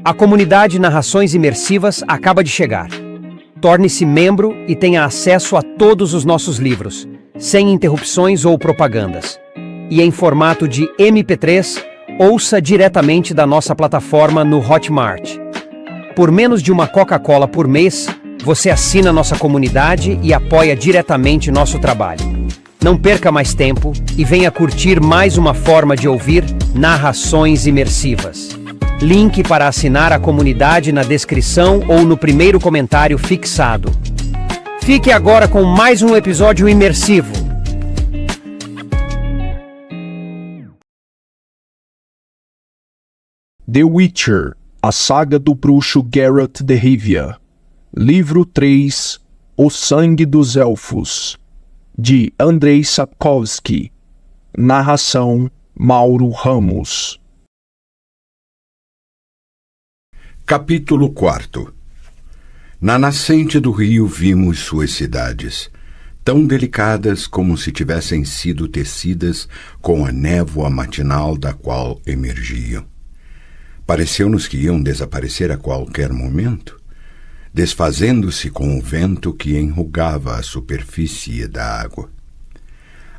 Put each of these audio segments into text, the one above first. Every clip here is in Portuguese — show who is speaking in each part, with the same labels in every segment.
Speaker 1: A comunidade Narrações Imersivas acaba de chegar. Torne-se membro e tenha acesso a todos os nossos livros, sem interrupções ou propagandas. E em formato de MP3, ouça diretamente da nossa plataforma no Hotmart. Por menos de uma Coca-Cola por mês, você assina nossa comunidade e apoia diretamente nosso trabalho. Não perca mais tempo e venha curtir mais uma forma de ouvir Narrações Imersivas. Link para assinar a comunidade na descrição ou no primeiro comentário fixado. Fique agora com mais um episódio imersivo.
Speaker 2: The Witcher, a saga do bruxo Geralt de Rivia. Livro 3, O Sangue dos Elfos, de Andrei Sapkowski. Narração, Mauro Ramos.
Speaker 3: Capítulo 4. Na nascente do rio vimos suas cidades, tão delicadas como se tivessem sido tecidas com a névoa matinal da qual emergiam. Pareceu-nos que iam desaparecer a qualquer momento, desfazendo-se com o vento que enrugava a superfície da água.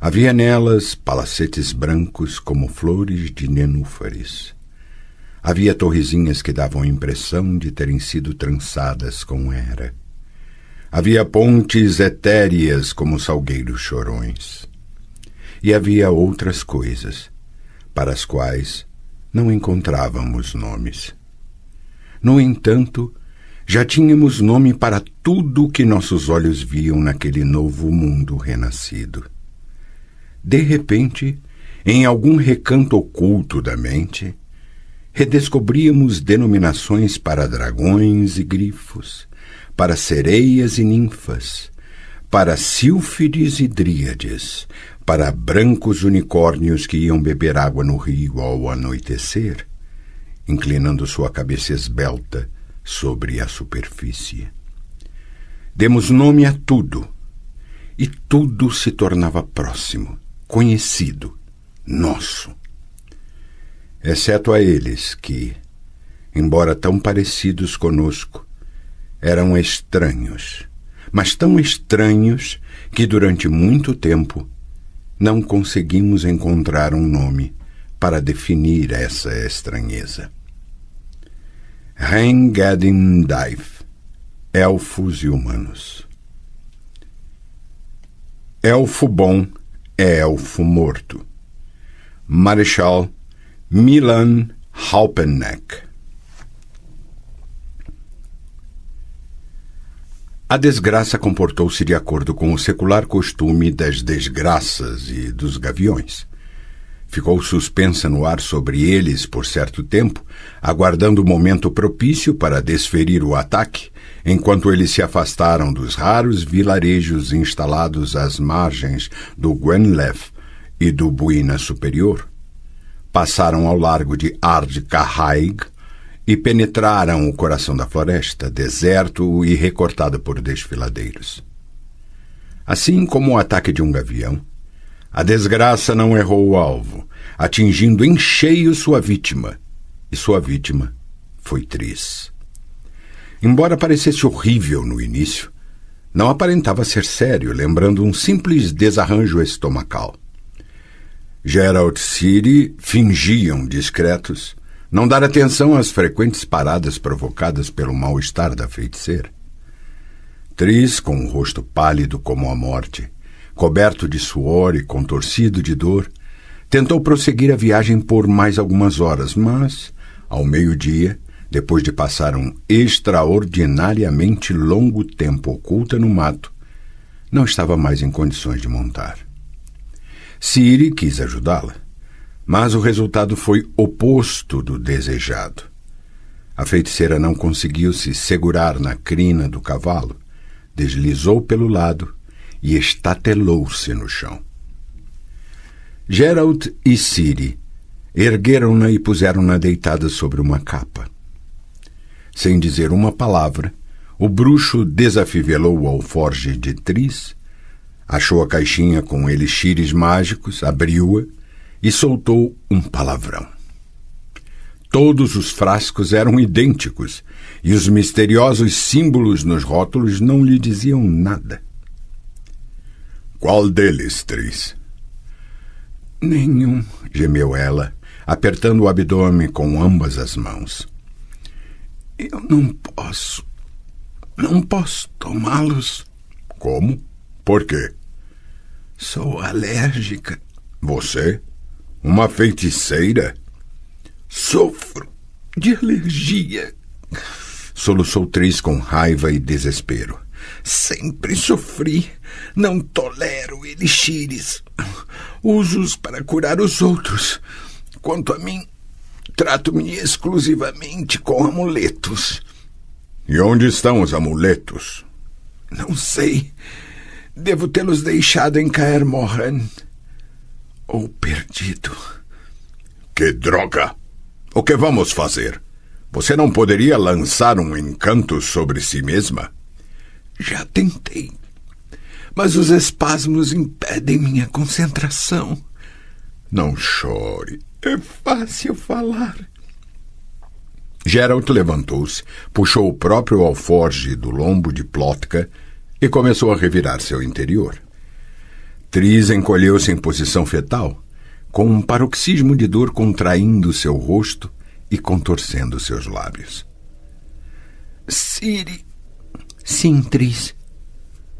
Speaker 3: Havia nelas palacetes brancos como flores de nenúfares. Havia torrezinhas que davam a impressão de terem sido trançadas com era. Havia pontes etéreas como salgueiros chorões. E havia outras coisas, para as quais não encontrávamos nomes. No entanto, já tínhamos nome para tudo o que nossos olhos viam naquele novo mundo renascido. De repente, em algum recanto oculto da mente, redescobríamos denominações para dragões e grifos, para sereias e ninfas, para sílfides e dríades, para brancos unicórnios que iam beber água no rio ao anoitecer, inclinando sua cabeça esbelta sobre a superfície. Demos nome a tudo, e tudo se tornava próximo, conhecido, nosso. Exceto a eles que, embora tão parecidos conosco, eram estranhos, mas tão estranhos que durante muito tempo não conseguimos encontrar um nome para definir essa estranheza. Rein-Gadin Daif, Elfos e Humanos. Elfo bom é elfo morto. Marechal Milan Haupeneck. A desgraça comportou-se de acordo com o secular costume das desgraças e dos gaviões. Ficou suspensa no ar sobre eles por certo tempo, aguardando o momento propício para desferir o ataque, enquanto eles se afastaram dos raros vilarejos instalados às margens do Gwenlef e do Buina Superior. Passaram ao largo de Ard-Cahaig e penetraram o coração da floresta, deserto e recortado por desfiladeiros. Assim como o ataque de um gavião, a desgraça não errou o alvo, atingindo em cheio sua vítima, e sua vítima foi Triss. Embora parecesse horrível no início, não aparentava ser sério, lembrando um simples desarranjo estomacal. Geralt e Ciri fingiam discretos, não dar atenção às frequentes paradas provocadas pelo mal-estar da feiticeira. Triss, com o rosto pálido como a morte, coberto de suor e contorcido de dor, tentou prosseguir a viagem por mais algumas horas, mas, ao meio-dia, depois de passar um extraordinariamente longo tempo oculta no mato, não estava mais em condições de montar. Ciri quis ajudá-la, mas o resultado foi oposto do desejado. A feiticeira não conseguiu se segurar na crina do cavalo, deslizou pelo lado e estatelou-se no chão. Geralt e Ciri ergueram-na e puseram-na deitada sobre uma capa. Sem dizer uma palavra, o bruxo desafivelou o alforje de Triss, achou a caixinha com elixires mágicos, abriu-a e soltou um palavrão. Todos os frascos eram idênticos, e os misteriosos símbolos nos rótulos não lhe diziam nada. Qual deles, Tris? Nenhum, gemeu ela, apertando o abdômen com ambas as mãos. Eu não posso tomá-los. Como? Por quê? Sou alérgica. Você? Uma feiticeira? Sofro de alergia. Soluçou Tris com raiva e desespero. Sempre sofri. Não tolero elixires. Uso-os para curar os outros. Quanto a mim, trato-me exclusivamente com amuletos. E onde estão os amuletos? Não sei. Devo tê-los deixado em Kaer Morhen. Ou perdido. Que droga! O que vamos fazer? Você não poderia lançar um encanto sobre si mesma? Já tentei. Mas os espasmos impedem minha concentração. Não chore. É fácil falar. Geralt levantou-se, puxou o próprio alforge do lombo de Plotka e começou a revirar seu interior. Tris encolheu-se em posição fetal, com um paroxismo de dor contraindo seu rosto e contorcendo seus lábios. Ciri. Sim, Tris.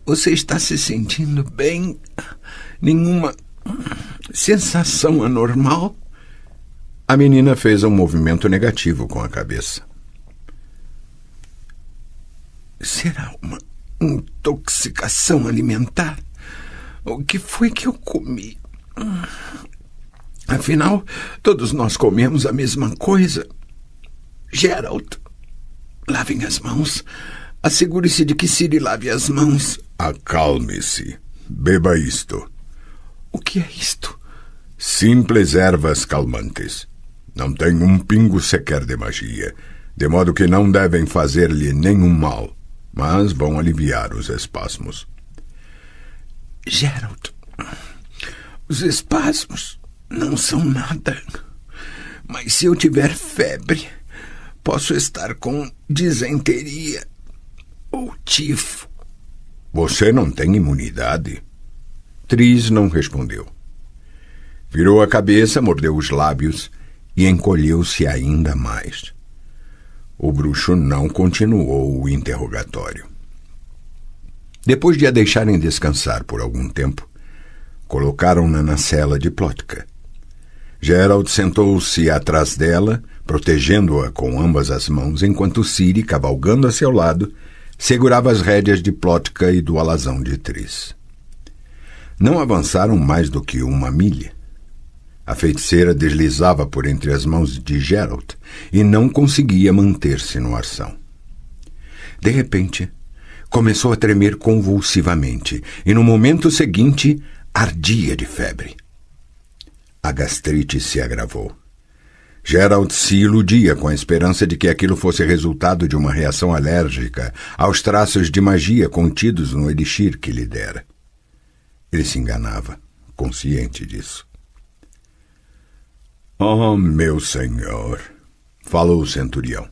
Speaker 3: Você está se sentindo bem? Nenhuma sensação anormal? A menina fez um movimento negativo com a cabeça. Será uma intoxicação alimentar? O que foi que eu comi? Afinal, todos nós comemos a mesma coisa. Geralt, lavem as mãos. Assegure-se de que Ciri lave as mãos. Acalme-se. Beba isto. O que é isto? Simples ervas calmantes. Não tem um pingo sequer de magia, de modo que não devem fazer-lhe nenhum mal, mas vão aliviar os espasmos. Geralt, os espasmos não são nada. Mas se eu tiver febre, posso estar com disenteria ou tifo. Você não tem imunidade? Tris não respondeu. Virou a cabeça, mordeu os lábios e encolheu-se ainda mais. O bruxo não continuou o interrogatório. Depois de a deixarem descansar por algum tempo, colocaram-na na cela de Plotka. Geralt sentou-se atrás dela, protegendo-a com ambas as mãos, enquanto Ciri, cavalgando a seu lado, segurava as rédeas de Plotka e do alazão de Tris. Não avançaram mais do que 1 milha. A feiticeira deslizava por entre as mãos de Geralt e não conseguia manter-se no arção. De repente, começou a tremer convulsivamente e, no momento seguinte, ardia de febre. A gastrite se agravou. Geralt se iludia com a esperança de que aquilo fosse resultado de uma reação alérgica aos traços de magia contidos no elixir que lhe dera. Ele se enganava, consciente disso. Oh, meu senhor, falou o centurião.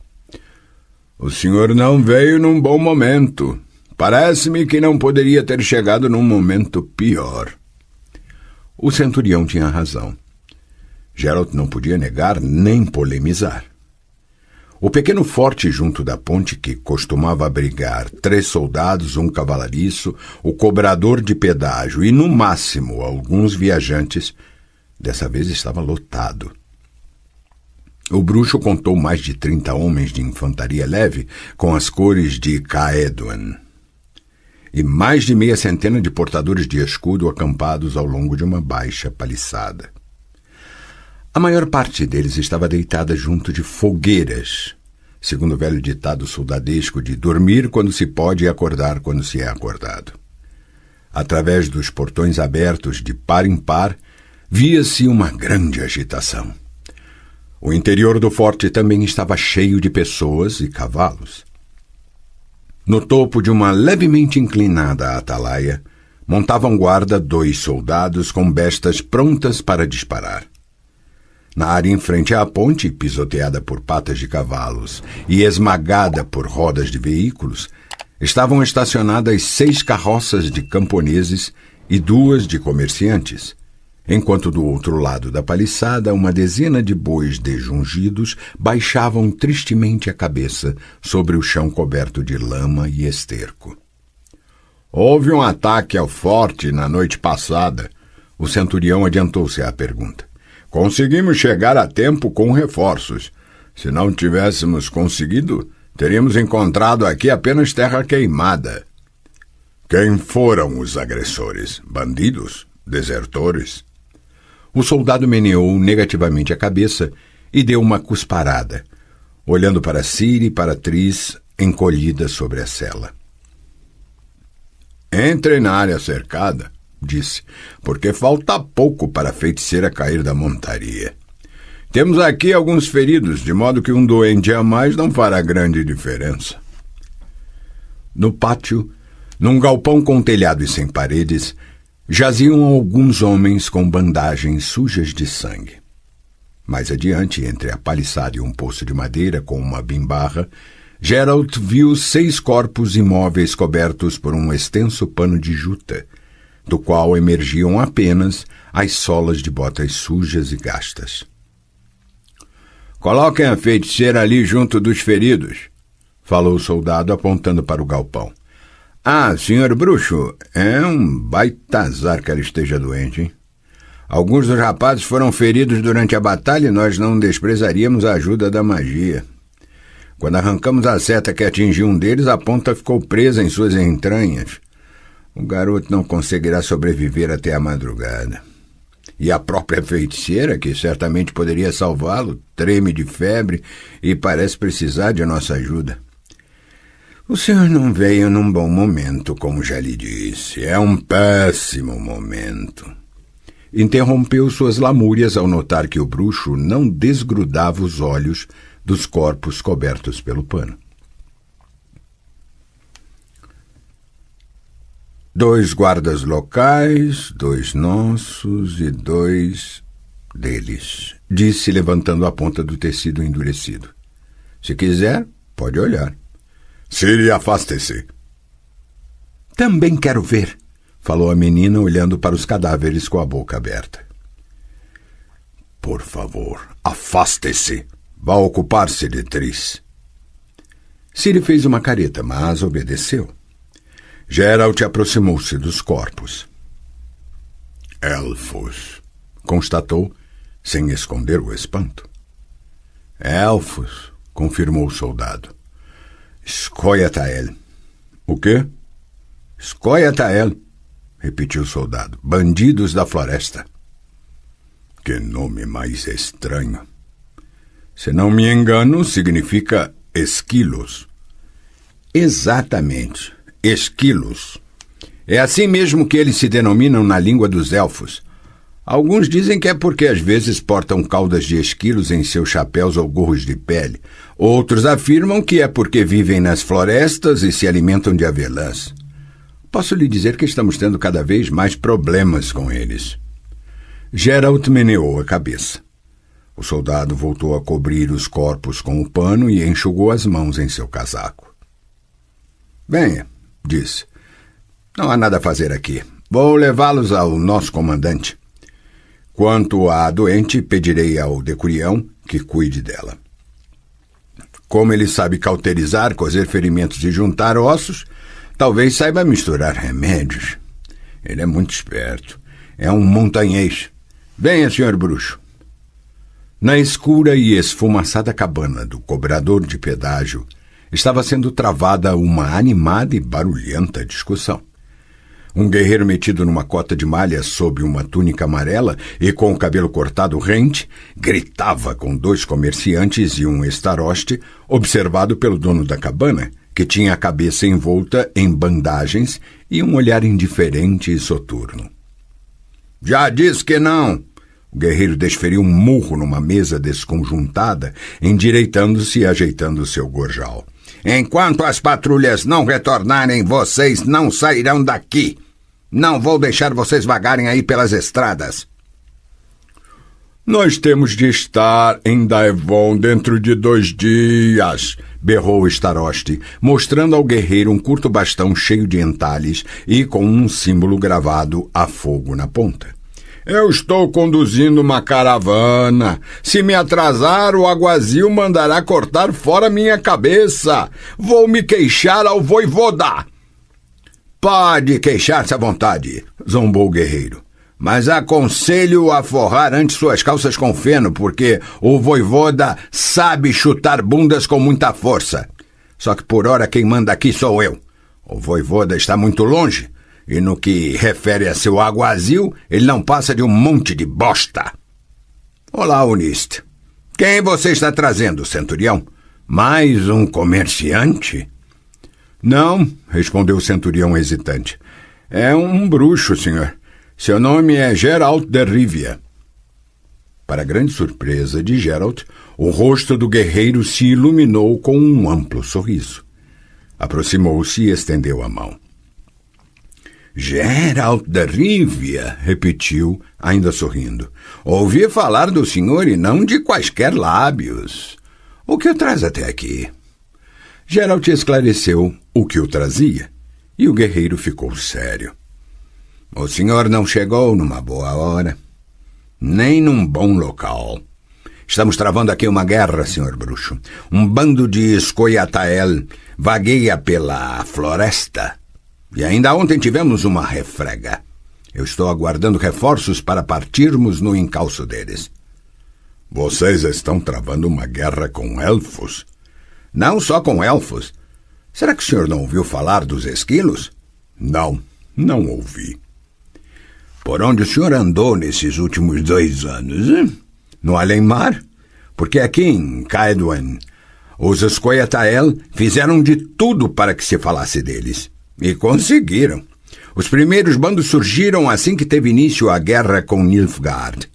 Speaker 3: O senhor não veio num bom momento. Parece-me que não poderia ter chegado num momento pior. O centurião tinha razão. Geralt não podia negar nem polemizar. O pequeno forte junto da ponte, que costumava abrigar 3 soldados, um cavalariço, o cobrador de pedágio e, no máximo, alguns viajantes, dessa vez estava lotado. O bruxo contou mais de 30 homens de infantaria leve com as cores de Caeduan e mais de meia centena de portadores de escudo acampados ao longo de uma baixa paliçada. A maior parte deles estava deitada junto de fogueiras, segundo o velho ditado soldadesco de dormir quando se pode e acordar quando se é acordado. Através dos portões abertos de par em par, via-se uma grande agitação. O interior do forte também estava cheio de pessoas e cavalos. No topo de uma levemente inclinada atalaia, montavam guarda 2 soldados com bestas prontas para disparar. Na área em frente à ponte, pisoteada por patas de cavalos e esmagada por rodas de veículos, estavam estacionadas 6 carroças de camponeses e 2 de comerciantes, enquanto do outro lado da paliçada uma dezena de bois desjungidos baixavam tristemente a cabeça sobre o chão coberto de lama e esterco. Houve um ataque ao forte na noite passada. O centurião adiantou-se à pergunta. Conseguimos chegar a tempo com reforços. Se não tivéssemos conseguido, teríamos encontrado aqui apenas terra queimada. Quem foram os agressores? Bandidos? Desertores? O soldado meneou negativamente a cabeça e deu uma cusparada, olhando para Ciri e para Tris, encolhida sobre a cela. Entrem na área cercada, disse, porque falta pouco para a feiticeira cair da montaria. Temos aqui alguns feridos, de modo que um doente a mais não fará grande diferença. No pátio, num galpão com telhado e sem paredes, jaziam alguns homens com bandagens sujas de sangue. Mais adiante, entre a paliçada e um poço de madeira com uma bimbarra, Geralt viu 6 corpos imóveis cobertos por um extenso pano de juta, do qual emergiam apenas as solas de botas sujas e gastas. Coloquem a feiticeira ali junto dos feridos, falou o soldado apontando para o galpão. Ah, senhor bruxo, é um baita azar que ela esteja doente, hein? Alguns dos rapazes foram feridos durante a batalha e nós não desprezaríamos a ajuda da magia. Quando arrancamos a seta que atingiu um deles, a ponta ficou presa em suas entranhas. O garoto não conseguirá sobreviver até a madrugada. E a própria feiticeira, que certamente poderia salvá-lo, treme de febre e parece precisar de nossa ajuda. O senhor não veio num bom momento, como já lhe disse. É um péssimo momento. Interrompeu suas lamúrias ao notar que o bruxo não desgrudava os olhos dos corpos cobertos pelo pano. 2 guardas locais, 2 nossos e 2 deles, disse levantando a ponta do tecido endurecido. Se quiser, pode olhar. Ciri, afaste-se. Também quero ver, falou a menina olhando para os cadáveres com a boca aberta. Por favor, afaste-se. Vá ocupar-se de Tris. Ciri fez uma careta, mas obedeceu. Geralt aproximou-se dos corpos. Elfos, constatou, sem esconder o espanto. Elfos, confirmou o soldado. Scoia'tael. O quê? Scoia'tael, repetiu o soldado. Bandidos da floresta. Que nome mais estranho. Se não me engano, significa esquilos. Exatamente, esquilos. É assim mesmo que eles se denominam na língua dos elfos. Alguns dizem que é porque às vezes portam caudas de esquilos em seus chapéus ou gorros de pele. Outros afirmam que é porque vivem nas florestas e se alimentam de avelãs. Posso lhe dizer que estamos tendo cada vez mais problemas com eles. Geralt meneou a cabeça. O soldado voltou a cobrir os corpos com o pano e enxugou as mãos em seu casaco. Venha, disse. Não há nada a fazer aqui. Vou levá-los ao nosso comandante. Quanto à doente, pedirei ao decurião que cuide dela. Como ele sabe cauterizar, cozer ferimentos e juntar ossos, talvez saiba misturar remédios. Ele é muito esperto. É um montanhês. Venha, senhor bruxo. Na escura e esfumaçada cabana do cobrador de pedágio, estava sendo travada uma animada e barulhenta discussão. Um guerreiro metido numa cota de malha sob uma túnica amarela e com o cabelo cortado rente, gritava com 2 comerciantes e um estaroste, observado pelo dono da cabana, que tinha a cabeça envolta em bandagens e um olhar indiferente e soturno. Já disse que não! O guerreiro desferiu um murro numa mesa desconjuntada, endireitando-se e ajeitando seu gorjal. Enquanto as patrulhas não retornarem, vocês não sairão daqui. Não vou deixar vocês vagarem aí pelas estradas. Nós temos de estar em Daevon dentro de 2 dias, berrou Starost, mostrando ao guerreiro um curto bastão cheio de entalhes e com um símbolo gravado a fogo na ponta. Eu estou conduzindo uma caravana. Se me atrasar, o aguazil mandará cortar fora minha cabeça. Vou me queixar ao voivoda. Pode queixar-se à vontade, zombou o guerreiro. Mas aconselho a forrar antes suas calças com feno, porque o voivoda sabe chutar bundas com muita força. Só que por hora quem manda aqui sou eu. O voivoda está muito longe, e no que refere a seu aguazil, ele não passa de um monte de bosta. Olá, Unist. Quem você está trazendo, centurião? Mais um comerciante? Não, respondeu o centurião hesitante. É um bruxo, senhor. Seu nome é Geralt de Rivia. Para grande surpresa de Geralt, o rosto do guerreiro se iluminou com um amplo sorriso. Aproximou-se e estendeu a mão. Geralt de Rivia, repetiu, ainda sorrindo. Ouvi falar do senhor e não de quaisquer lábios. O que o traz até aqui? Geralt esclareceu o que o trazia, e o guerreiro ficou sério. O senhor não chegou numa boa hora, nem num bom local. Estamos travando aqui uma guerra, senhor bruxo. Um bando de Scoia'tael vagueia pela floresta. E ainda ontem tivemos uma refrega. Eu estou aguardando reforços para partirmos no encalço deles. Vocês estão travando uma guerra com elfos? Não só com elfos. Será que o senhor não ouviu falar dos esquilos? Não ouvi. Por onde o senhor andou nesses últimos 2 anos? Hein? No além-mar? Porque aqui em Caedwen, os Scoia'tael fizeram de tudo para que se falasse deles. E conseguiram. Os primeiros bandos surgiram assim que teve início a guerra com Nilfgaard.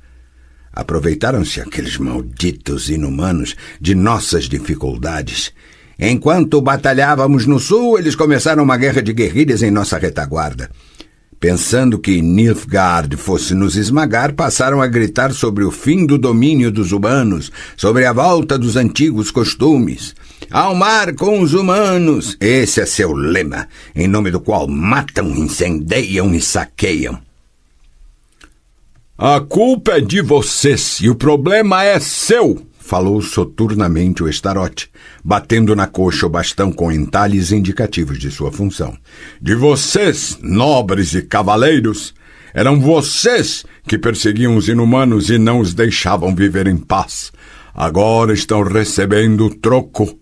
Speaker 3: Aproveitaram-se aqueles malditos inumanos de nossas dificuldades. Enquanto batalhávamos no sul, eles começaram uma guerra de guerrilhas em nossa retaguarda. Pensando que Nilfgaard fosse nos esmagar, passaram a gritar sobre o fim do domínio dos humanos, sobre a volta dos antigos costumes. Ao mar com os humanos, esse é seu lema, em nome do qual matam, incendeiam e saqueiam. A culpa é de vocês e o problema é seu, falou soturnamente o Starost, batendo na coxa o bastão com entalhes indicativos de sua função. De vocês, nobres e cavaleiros, eram vocês que perseguiam os inumanos e não os deixavam viver em paz. Agora estão recebendo o troco.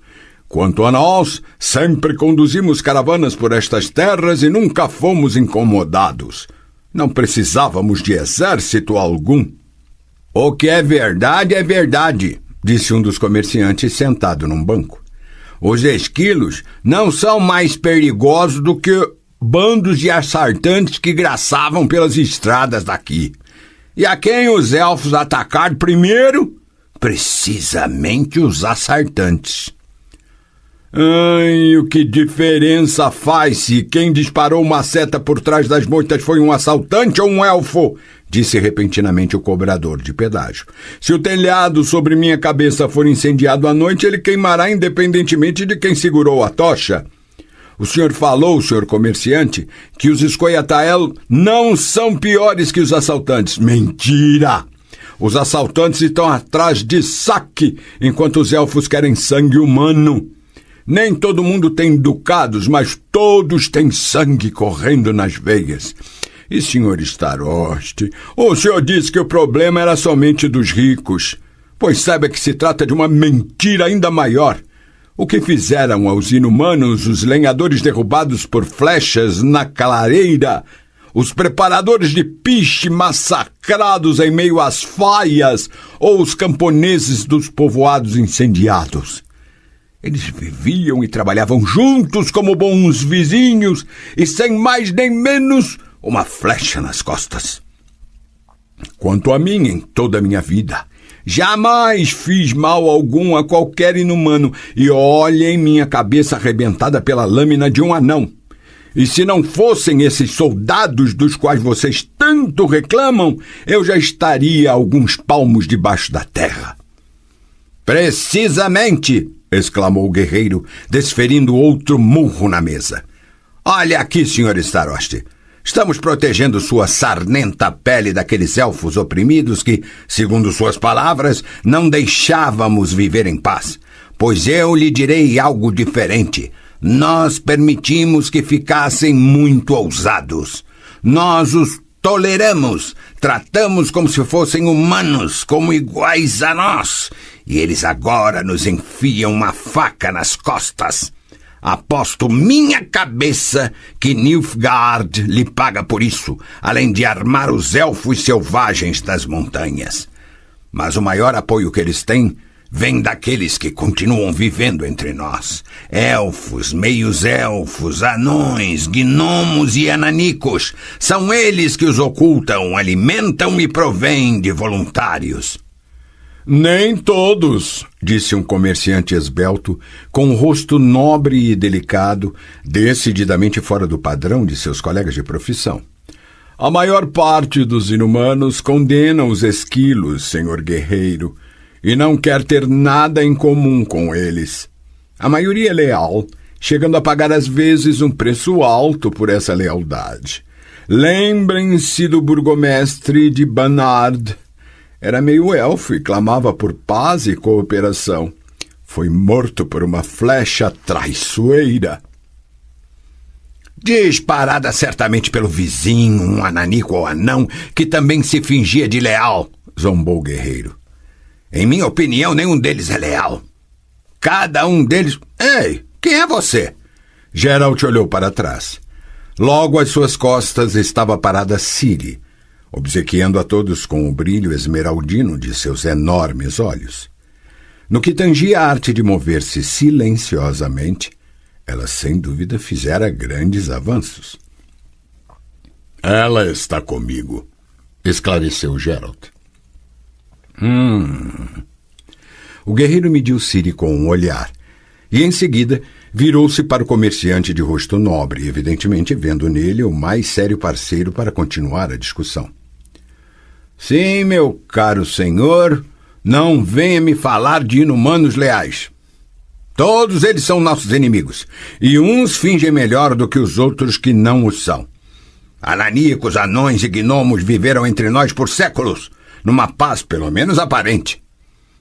Speaker 3: Quanto a nós, sempre conduzimos caravanas por estas terras e nunca fomos incomodados. Não precisávamos de exército algum. O que é verdade, disse um dos comerciantes sentado num banco. Os esquilos não são mais perigosos do que bandos de assaltantes que graçavam pelas estradas daqui. E a quem os elfos atacaram primeiro? Precisamente os assaltantes. Ai, o que diferença faz se quem disparou uma seta por trás das moitas foi um assaltante ou um elfo? Disse repentinamente o cobrador de pedágio. Se o telhado sobre minha cabeça for incendiado à noite, ele queimará independentemente de quem segurou a tocha. O senhor falou, senhor comerciante, que os Scoia'tael não são piores que os assaltantes. Mentira! Os assaltantes estão atrás de saque, enquanto os elfos querem sangue humano. Nem todo mundo tem ducados, mas todos têm sangue correndo nas veias. E, senhor Starost, o senhor disse que o problema era somente dos ricos. Pois saiba que se trata de uma mentira ainda maior. O que fizeram aos inumanos os lenhadores derrubados por flechas na clareira, os preparadores de piche massacrados em meio às faias ou os camponeses dos povoados incendiados. Eles viviam e trabalhavam juntos como bons vizinhos e sem mais nem menos uma flecha nas costas. Quanto a mim, em toda a minha vida, jamais fiz mal algum a qualquer inumano e olhem minha cabeça arrebentada pela lâmina de um anão. E se não fossem esses soldados dos quais vocês tanto reclamam, eu já estaria a alguns palmos debaixo da terra. Precisamente, exclamou o guerreiro, desferindo outro murro na mesa. Olha aqui, Sr. Staroste. Estamos protegendo sua sarnenta pele daqueles elfos oprimidos que, segundo suas palavras, não deixávamos viver em paz. Pois eu lhe direi algo diferente. Nós permitimos que ficassem muito ousados. Nós os toleramos, tratamos como se fossem humanos, como iguais a nós. E eles agora nos enfiam uma faca nas costas. Aposto minha cabeça que Nilfgaard lhe paga por isso, além de armar os elfos selvagens das montanhas. Mas o maior apoio que eles têm vem daqueles que continuam vivendo entre nós. Elfos, meios-elfos, anões, gnomos e ananicos. São eles que os ocultam, alimentam e provêm de voluntários. Nem todos, disse um comerciante esbelto, com um rosto nobre e delicado, decididamente fora do padrão de seus colegas de profissão. A maior parte dos inumanos condena os esquilos, senhor guerreiro, e não quer ter nada em comum com eles. A maioria é leal, chegando a pagar às vezes um preço alto por essa lealdade. Lembrem-se do burgomestre de Banard. Era meio elfo e clamava por paz e cooperação. Foi morto por uma flecha traiçoeira. Disparada certamente pelo vizinho, um ananico ou anão, que também se fingia de leal, zombou o guerreiro. Em minha opinião, nenhum deles é leal. Cada um deles... Ei, quem é você? Geralt olhou para trás. Logo às suas costas estava parada Ciri, obsequiando a todos com o brilho esmeraldino de seus enormes olhos. No que tangia a arte de mover-se silenciosamente, ela sem dúvida fizera grandes avanços. Ela está comigo, esclareceu Geralt. O guerreiro mediu Ciri com um olhar, e em seguida virou-se para o comerciante de rosto nobre, evidentemente vendo nele o mais sério parceiro para continuar a discussão. Sim, meu caro senhor, não venha me falar de inumanos leais. Todos eles são nossos inimigos, e uns fingem melhor do que os outros que não o são. Ananíacos, anões e gnomos viveram entre nós por séculos, numa paz pelo menos aparente.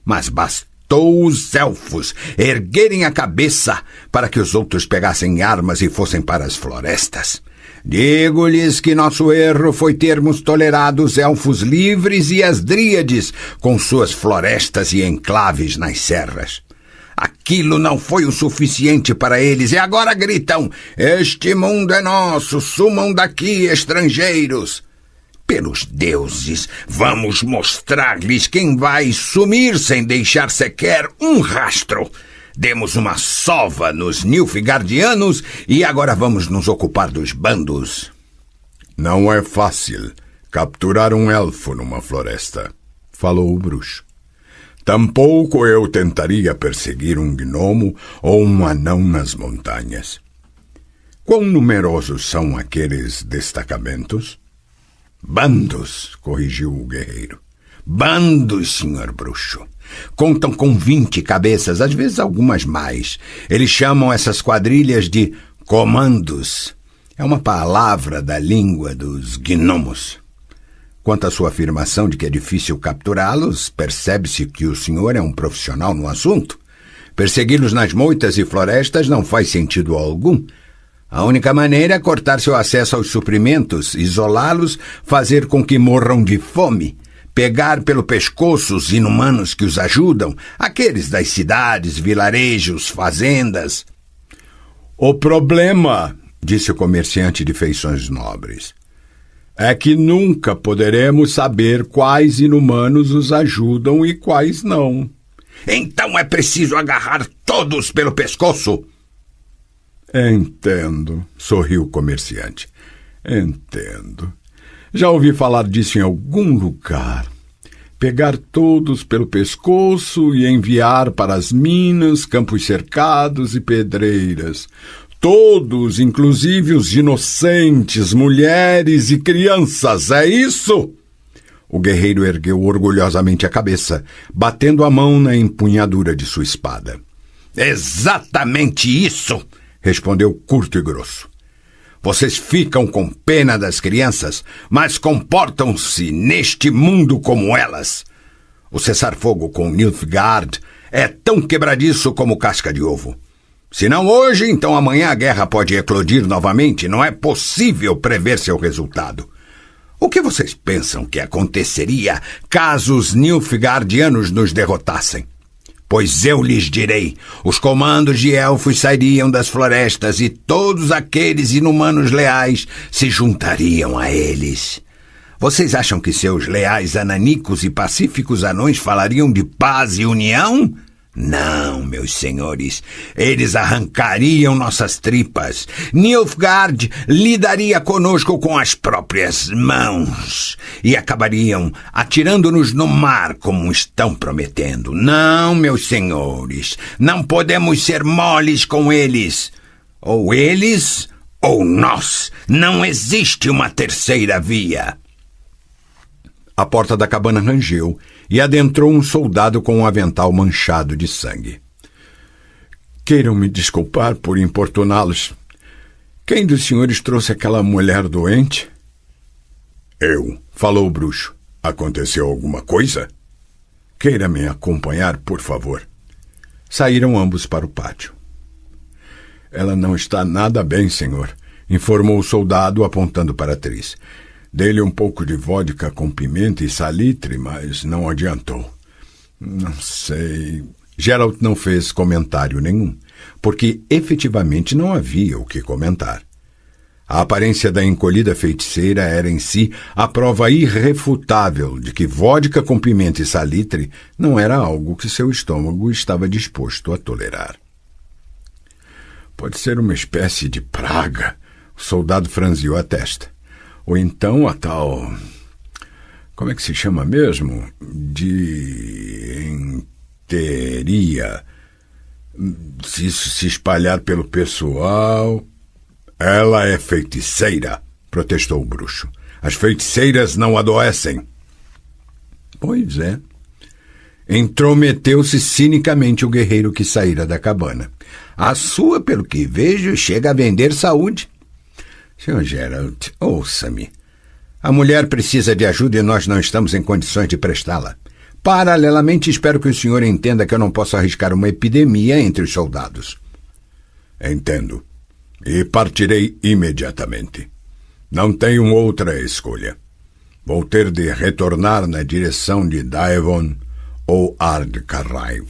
Speaker 3: Mas bastou os elfos erguerem a cabeça para que os outros pegassem armas e fossem para as florestas. Digo-lhes que nosso erro foi termos tolerado os elfos livres e as dríades com suas florestas e enclaves nas serras. Aquilo não foi o suficiente para eles e agora gritam: este mundo é nosso, sumam daqui, estrangeiros. Pelos deuses, vamos mostrar-lhes quem vai sumir sem deixar sequer um rastro. Demos uma sova nos Nilfgaardianos e agora vamos nos ocupar dos bandos. Não é fácil capturar um elfo numa floresta, falou o bruxo. Tampouco eu tentaria perseguir um gnomo ou um anão nas montanhas. Quão numerosos são aqueles destacamentos? Bandos, corrigiu o guerreiro. Bandos, senhor bruxo. Contam com 20 cabeças, às vezes algumas mais. Eles chamam essas quadrilhas de comandos. É uma palavra da língua dos gnomos. Quanto à sua afirmação de que é difícil capturá-los, percebe-se que o senhor é um profissional no assunto. Persegui-los nas moitas e florestas não faz sentido algum. A única maneira é cortar seu acesso aos suprimentos, isolá-los, fazer com que morram de fome, pegar pelo pescoço os inumanos que os ajudam, aqueles das cidades, vilarejos, fazendas. O problema, disse o comerciante de feições nobres, é que nunca poderemos saber quais inumanos os ajudam e quais não. Então é preciso agarrar todos pelo pescoço. Entendo, sorriu o comerciante. Entendo. Já ouvi falar disso em algum lugar. Pegar todos pelo pescoço e enviar para as minas, campos cercados e pedreiras. Todos, inclusive os inocentes, mulheres e crianças, é isso? O guerreiro ergueu orgulhosamente a cabeça, batendo a mão na empunhadura de sua espada. Exatamente isso, respondeu curto e grosso. Vocês ficam com pena das crianças, mas comportam-se neste mundo como elas. O cessar-fogo com Nilfgaard é tão quebradiço como casca de ovo. Se não hoje, então amanhã a guerra pode eclodir novamente. Não é possível prever seu resultado. O que vocês pensam que aconteceria caso os Nilfgaardianos nos derrotassem? Pois eu lhes direi, os comandos de elfos sairiam das florestas e todos aqueles inumanos leais se juntariam a eles. Vocês acham que seus leais ananicos e pacíficos anões falariam de paz e união? Não, meus senhores, eles arrancariam nossas tripas. Nilfgaard lidaria conosco com as próprias mãos e acabariam atirando-nos no mar como estão prometendo. Não, meus senhores, não podemos ser moles com eles. Ou eles ou nós. Não existe uma terceira via. A porta da cabana rangeu e adentrou um soldado com um avental manchado de sangue. Queiram me desculpar por importuná-los. Quem dos senhores trouxe aquela mulher doente? Eu, falou o bruxo. Aconteceu alguma coisa? Queira me acompanhar, por favor. Saíram ambos para o pátio. Ela não está nada bem, senhor, informou o soldado apontando para a atriz. Dei-lhe um pouco de vodka com pimenta e salitre, mas não adiantou. Não sei. Geralt não fez comentário nenhum, porque efetivamente não havia o que comentar. A aparência da encolhida feiticeira era em si a prova irrefutável de que vodka com pimenta e salitre não era algo que seu estômago estava disposto a tolerar. Pode ser uma espécie de praga. O soldado franziu a testa. Ou então a tal... Como é que se chama mesmo? Enteria. Se isso se espalhar pelo pessoal... Ela é feiticeira, protestou o bruxo. As feiticeiras não adoecem. Pois é. Intrometeu-se cinicamente o guerreiro que saíra da cabana. A sua, pelo que vejo, chega a vender saúde. Sr. Geralt, ouça-me. A mulher precisa de ajuda e nós não estamos em condições de prestá-la. Paralelamente, espero que o senhor entenda que eu não posso arriscar uma epidemia entre os soldados. Entendo. E partirei imediatamente. Não tenho outra escolha. Vou ter de retornar na direção de Daevon ou Ardcarraiv.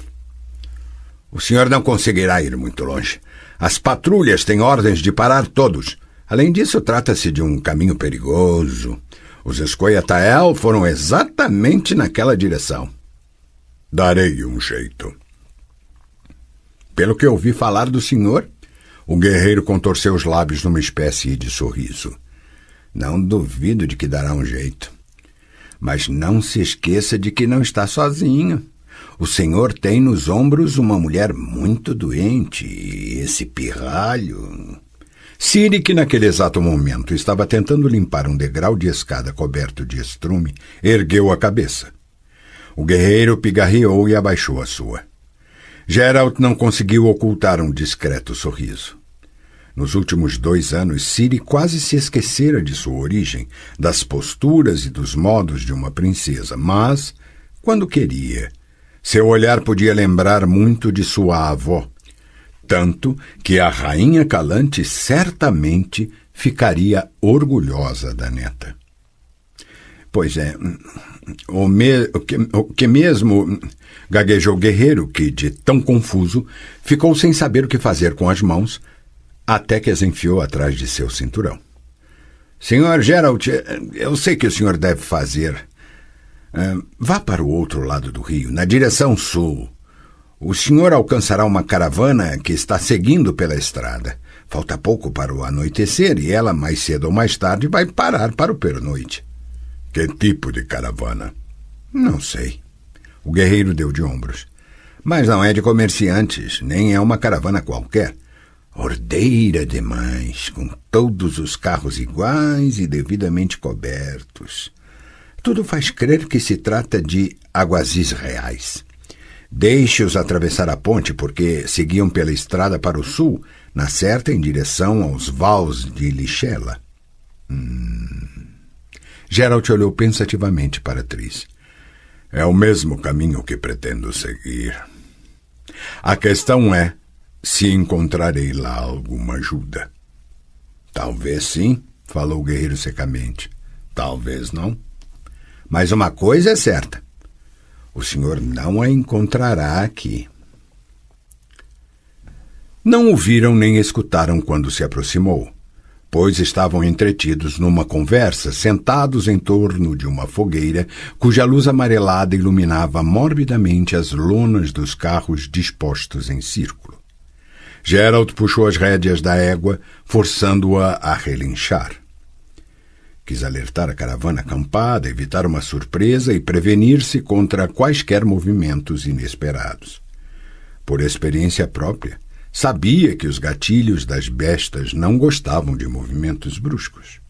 Speaker 3: O senhor não conseguirá ir muito longe. As patrulhas têm ordens de parar todos. Além disso, trata-se de um caminho perigoso. Os Escoiatael foram exatamente naquela direção. Darei um jeito. Pelo que ouvi falar do senhor, o guerreiro contorceu os lábios numa espécie de sorriso. Não duvido de que dará um jeito. Mas não se esqueça de que não está sozinho. O senhor tem nos ombros uma mulher muito doente, e esse pirralho... Ciri, que naquele exato momento estava tentando limpar um degrau de escada coberto de estrume, ergueu a cabeça. O guerreiro pigarreou e abaixou a sua. Geralt não conseguiu ocultar um discreto sorriso. Nos últimos 2 anos, Ciri quase se esquecera de sua origem, das posturas e dos modos de uma princesa, mas, quando queria, seu olhar podia lembrar muito de sua avó, tanto que a rainha Calante certamente ficaria orgulhosa da neta. Pois é, o que mesmo, gaguejou o guerreiro, que, de tão confuso, ficou sem saber o que fazer com as mãos, até que as enfiou atrás de seu cinturão. Senhor Geralt, eu sei que o senhor deve fazer. Vá para o outro lado do rio, na direção sul. O senhor alcançará uma caravana que está seguindo pela estrada. Falta pouco para o anoitecer e ela, mais cedo ou mais tarde, vai parar para o pernoite. Que tipo de caravana? Não sei. O guerreiro deu de ombros. Mas não é de comerciantes, nem é uma caravana qualquer. Ordeira demais, com todos os carros iguais e devidamente cobertos. Tudo faz crer que se trata de aguazis reais. Deixe-os atravessar a ponte, porque seguiam pela estrada para o sul, na certa em direção aos vales de Lichela. Geralt olhou pensativamente para Tris. É o mesmo caminho que pretendo seguir. A questão é se encontrarei lá alguma ajuda. Talvez sim, falou o guerreiro secamente. Talvez não. Mas uma coisa é certa. O senhor não a encontrará aqui. Não o viram nem escutaram quando se aproximou, pois estavam entretidos numa conversa, sentados em torno de uma fogueira cuja luz amarelada iluminava morbidamente as lonas dos carros dispostos em círculo. Geralt puxou as rédeas da égua, forçando-a a relinchar. Quis alertar a caravana acampada, evitar uma surpresa e prevenir-se contra quaisquer movimentos inesperados. Por experiência própria, sabia que os gatilhos das bestas não gostavam de movimentos bruscos.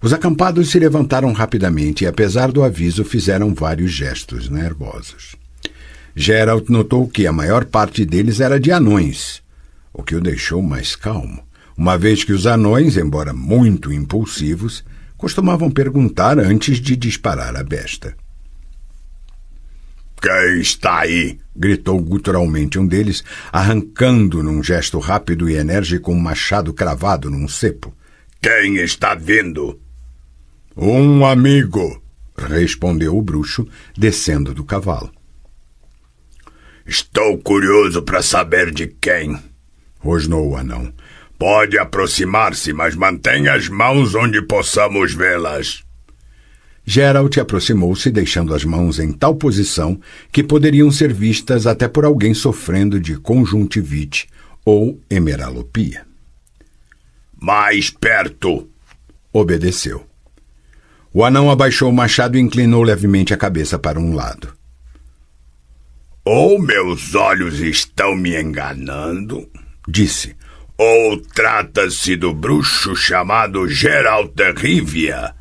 Speaker 3: Os acampados se levantaram rapidamente e, apesar do aviso, fizeram vários gestos nervosos. Geralt notou que a maior parte deles era de anões, o que o deixou mais calmo, uma vez que os anões, embora muito impulsivos, costumavam perguntar antes de disparar a besta.
Speaker 4: Quem está aí?
Speaker 3: Gritou guturalmente um deles, arrancando num gesto rápido e enérgico um machado cravado num cepo.
Speaker 4: Quem está vindo?
Speaker 3: Um amigo, respondeu o bruxo, descendo do cavalo.
Speaker 4: Estou curioso para saber de quem,
Speaker 3: rosnou o anão.
Speaker 4: Pode aproximar-se, mas mantenha as mãos onde possamos vê-las.
Speaker 3: Geralt aproximou-se, deixando as mãos em tal posição que poderiam ser vistas até por alguém sofrendo de conjuntivite ou hemeralopia.
Speaker 4: Mais perto!
Speaker 3: Obedeceu. O anão abaixou o machado e inclinou levemente a cabeça para um lado.
Speaker 4: Ou meus olhos estão me enganando,
Speaker 3: disse.
Speaker 4: Ou trata-se do bruxo chamado Geralt de Rivia.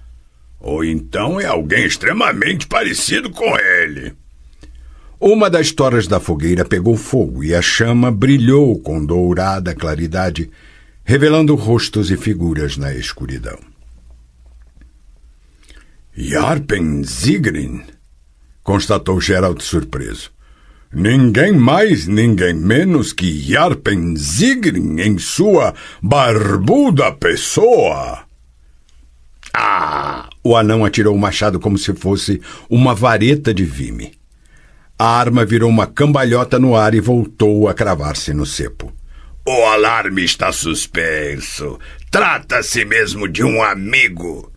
Speaker 4: Ou então é alguém extremamente parecido com ele.
Speaker 3: Uma das toras da fogueira pegou fogo e a chama brilhou com dourada claridade, revelando rostos e figuras na escuridão.
Speaker 4: Yarpen Zigrin,
Speaker 3: constatou Geralt surpreso.
Speaker 4: Ninguém mais, ninguém menos que Yarpen Zigrin em sua barbuda pessoa.
Speaker 3: O anão atirou o machado como se fosse uma vareta de vime. A arma virou uma cambalhota no ar e voltou a cravar-se no cepo.
Speaker 4: O alarme está suspenso. Trata-se mesmo de um amigo.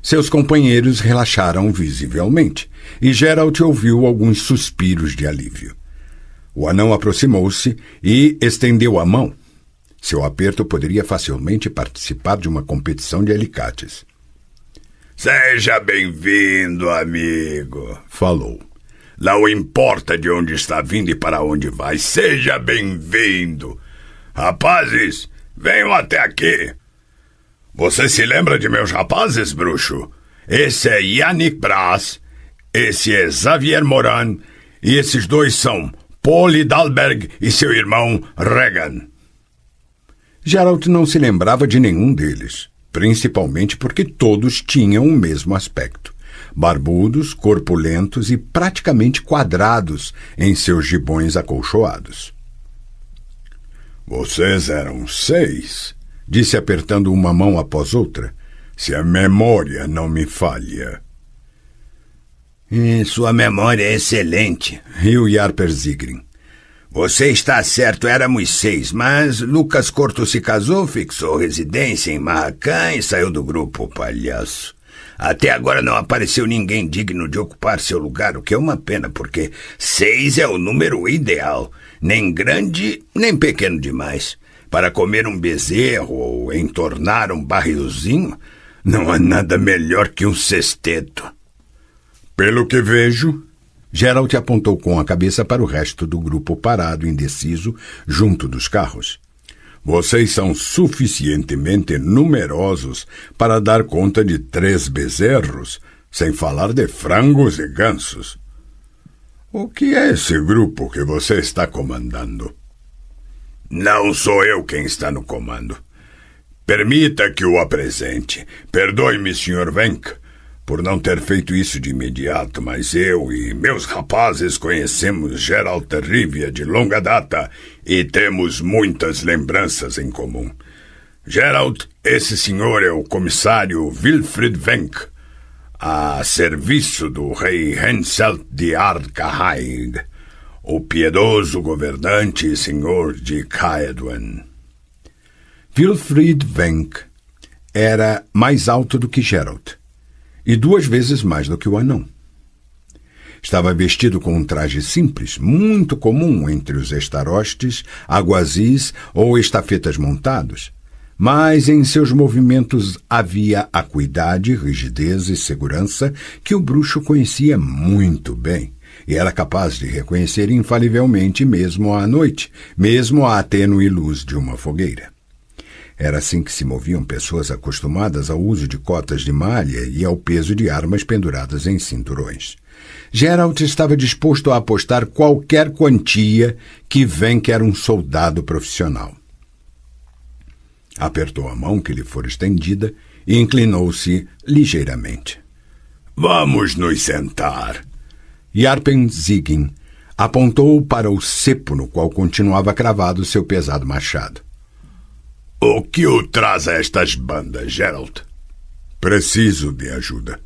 Speaker 3: Seus companheiros relaxaram visivelmente, e Geralt ouviu alguns suspiros de alívio. O anão aproximou-se e estendeu a mão. Seu aperto poderia facilmente participar de uma competição de alicates.
Speaker 4: Seja bem-vindo, amigo,
Speaker 3: falou.
Speaker 4: Não importa de onde está vindo e para onde vai, seja bem-vindo. Rapazes, venham até aqui. Você se lembra de meus rapazes, bruxo? Esse é Yannick Brass, esse é Xavier Moran, e esses dois são Paul Hidalberg e seu irmão Regan.
Speaker 3: Geralt não se lembrava de nenhum deles, principalmente porque todos tinham o mesmo aspecto. Barbudos, corpulentos e praticamente quadrados em seus gibões acolchoados.
Speaker 4: Vocês eram 6,
Speaker 3: disse apertando uma mão após outra,
Speaker 4: se a memória não me falha.
Speaker 5: Sua memória é excelente,
Speaker 3: riu Yarpen Zigrin.
Speaker 5: Você está certo, éramos 6, mas Lucas Corto se casou, fixou residência em Marrakech e saiu do grupo, palhaço. Até agora não apareceu ninguém digno de ocupar seu lugar, o que é uma pena, porque 6 é o número ideal, nem grande, nem pequeno demais. Para comer um bezerro ou entornar um barrilzinho, não há nada melhor que um sexteto.
Speaker 3: Pelo que vejo, Geralt apontou com a cabeça para o resto do grupo parado, indeciso, junto dos carros.
Speaker 4: Vocês são suficientemente numerosos para dar conta de 3 bezerros, sem falar de frangos e gansos. O que é esse grupo que você está comandando?
Speaker 5: Não sou eu quem está no comando.
Speaker 4: Permita que o apresente. Perdoe-me, Sr. Venk, por não ter feito isso de imediato, mas eu e meus rapazes conhecemos Geralt de Rivia de longa data e temos muitas lembranças em comum. Geralt, esse senhor é o comissário Wilfrid Venk, a serviço do rei Henselt de Ardcahaig, o piedoso governante e senhor de Caedwen.
Speaker 3: Wilfrid Venk era mais alto do que Geralt, e 2 vezes mais do que o anão. Estava vestido com um traje simples, muito comum entre os estarostes, aguazis ou estafetas montados, mas em seus movimentos havia acuidade, rigidez e segurança que o bruxo conhecia muito bem, e era capaz de reconhecer infalivelmente mesmo à noite, mesmo à tênue luz de uma fogueira. Era assim que se moviam pessoas acostumadas ao uso de cotas de malha e ao peso de armas penduradas em cinturões. Geralt estava disposto a apostar qualquer quantia que Venk era um soldado profissional. Apertou a mão que lhe fora estendida e inclinou-se ligeiramente.
Speaker 4: Vamos nos sentar.
Speaker 3: Yarpen Zigyn apontou para o cepo no qual continuava cravado seu pesado machado.
Speaker 4: O que o traz a estas bandas, Geralt? Preciso de ajuda.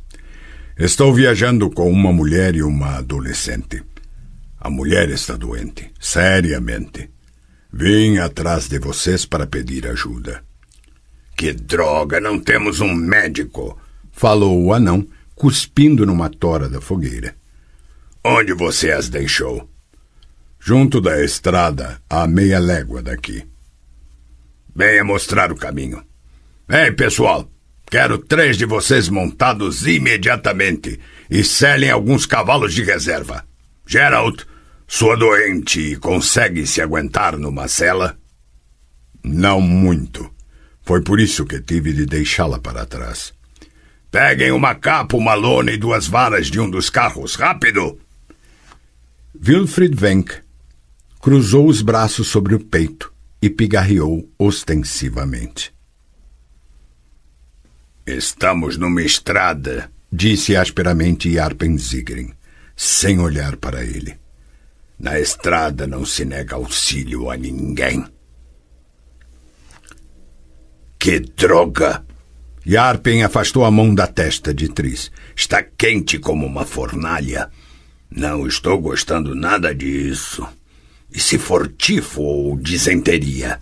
Speaker 4: Estou viajando com uma mulher e uma adolescente. A mulher está doente, seriamente. Vim atrás de vocês para pedir ajuda.
Speaker 5: Que droga, não temos um médico,
Speaker 3: falou o anão, cuspindo numa tora da fogueira.
Speaker 5: Onde você as deixou?
Speaker 4: Junto da estrada, a meia légua daqui.
Speaker 5: Venha mostrar o caminho. Ei, pessoal, quero 3 de vocês montados imediatamente e selem alguns cavalos de reserva. Geralt, sua doente consegue se aguentar numa cela?
Speaker 4: Não muito. Foi por isso que tive de deixá-la para trás.
Speaker 5: Peguem uma capa, uma lona e 2 varas de um dos carros. Rápido!
Speaker 3: Wilfrid Venk cruzou os braços sobre o peito e pigarreou ostensivamente.
Speaker 5: Estamos numa estrada,
Speaker 3: disse asperamente Yarpen Zigyn, sem olhar para ele.
Speaker 5: Na estrada não se nega auxílio a ninguém. Que droga!
Speaker 3: Yarpen afastou a mão da testa de Triss.
Speaker 5: Está quente como uma fornalha. Não estou gostando nada disso. E se for tifo ou disenteria?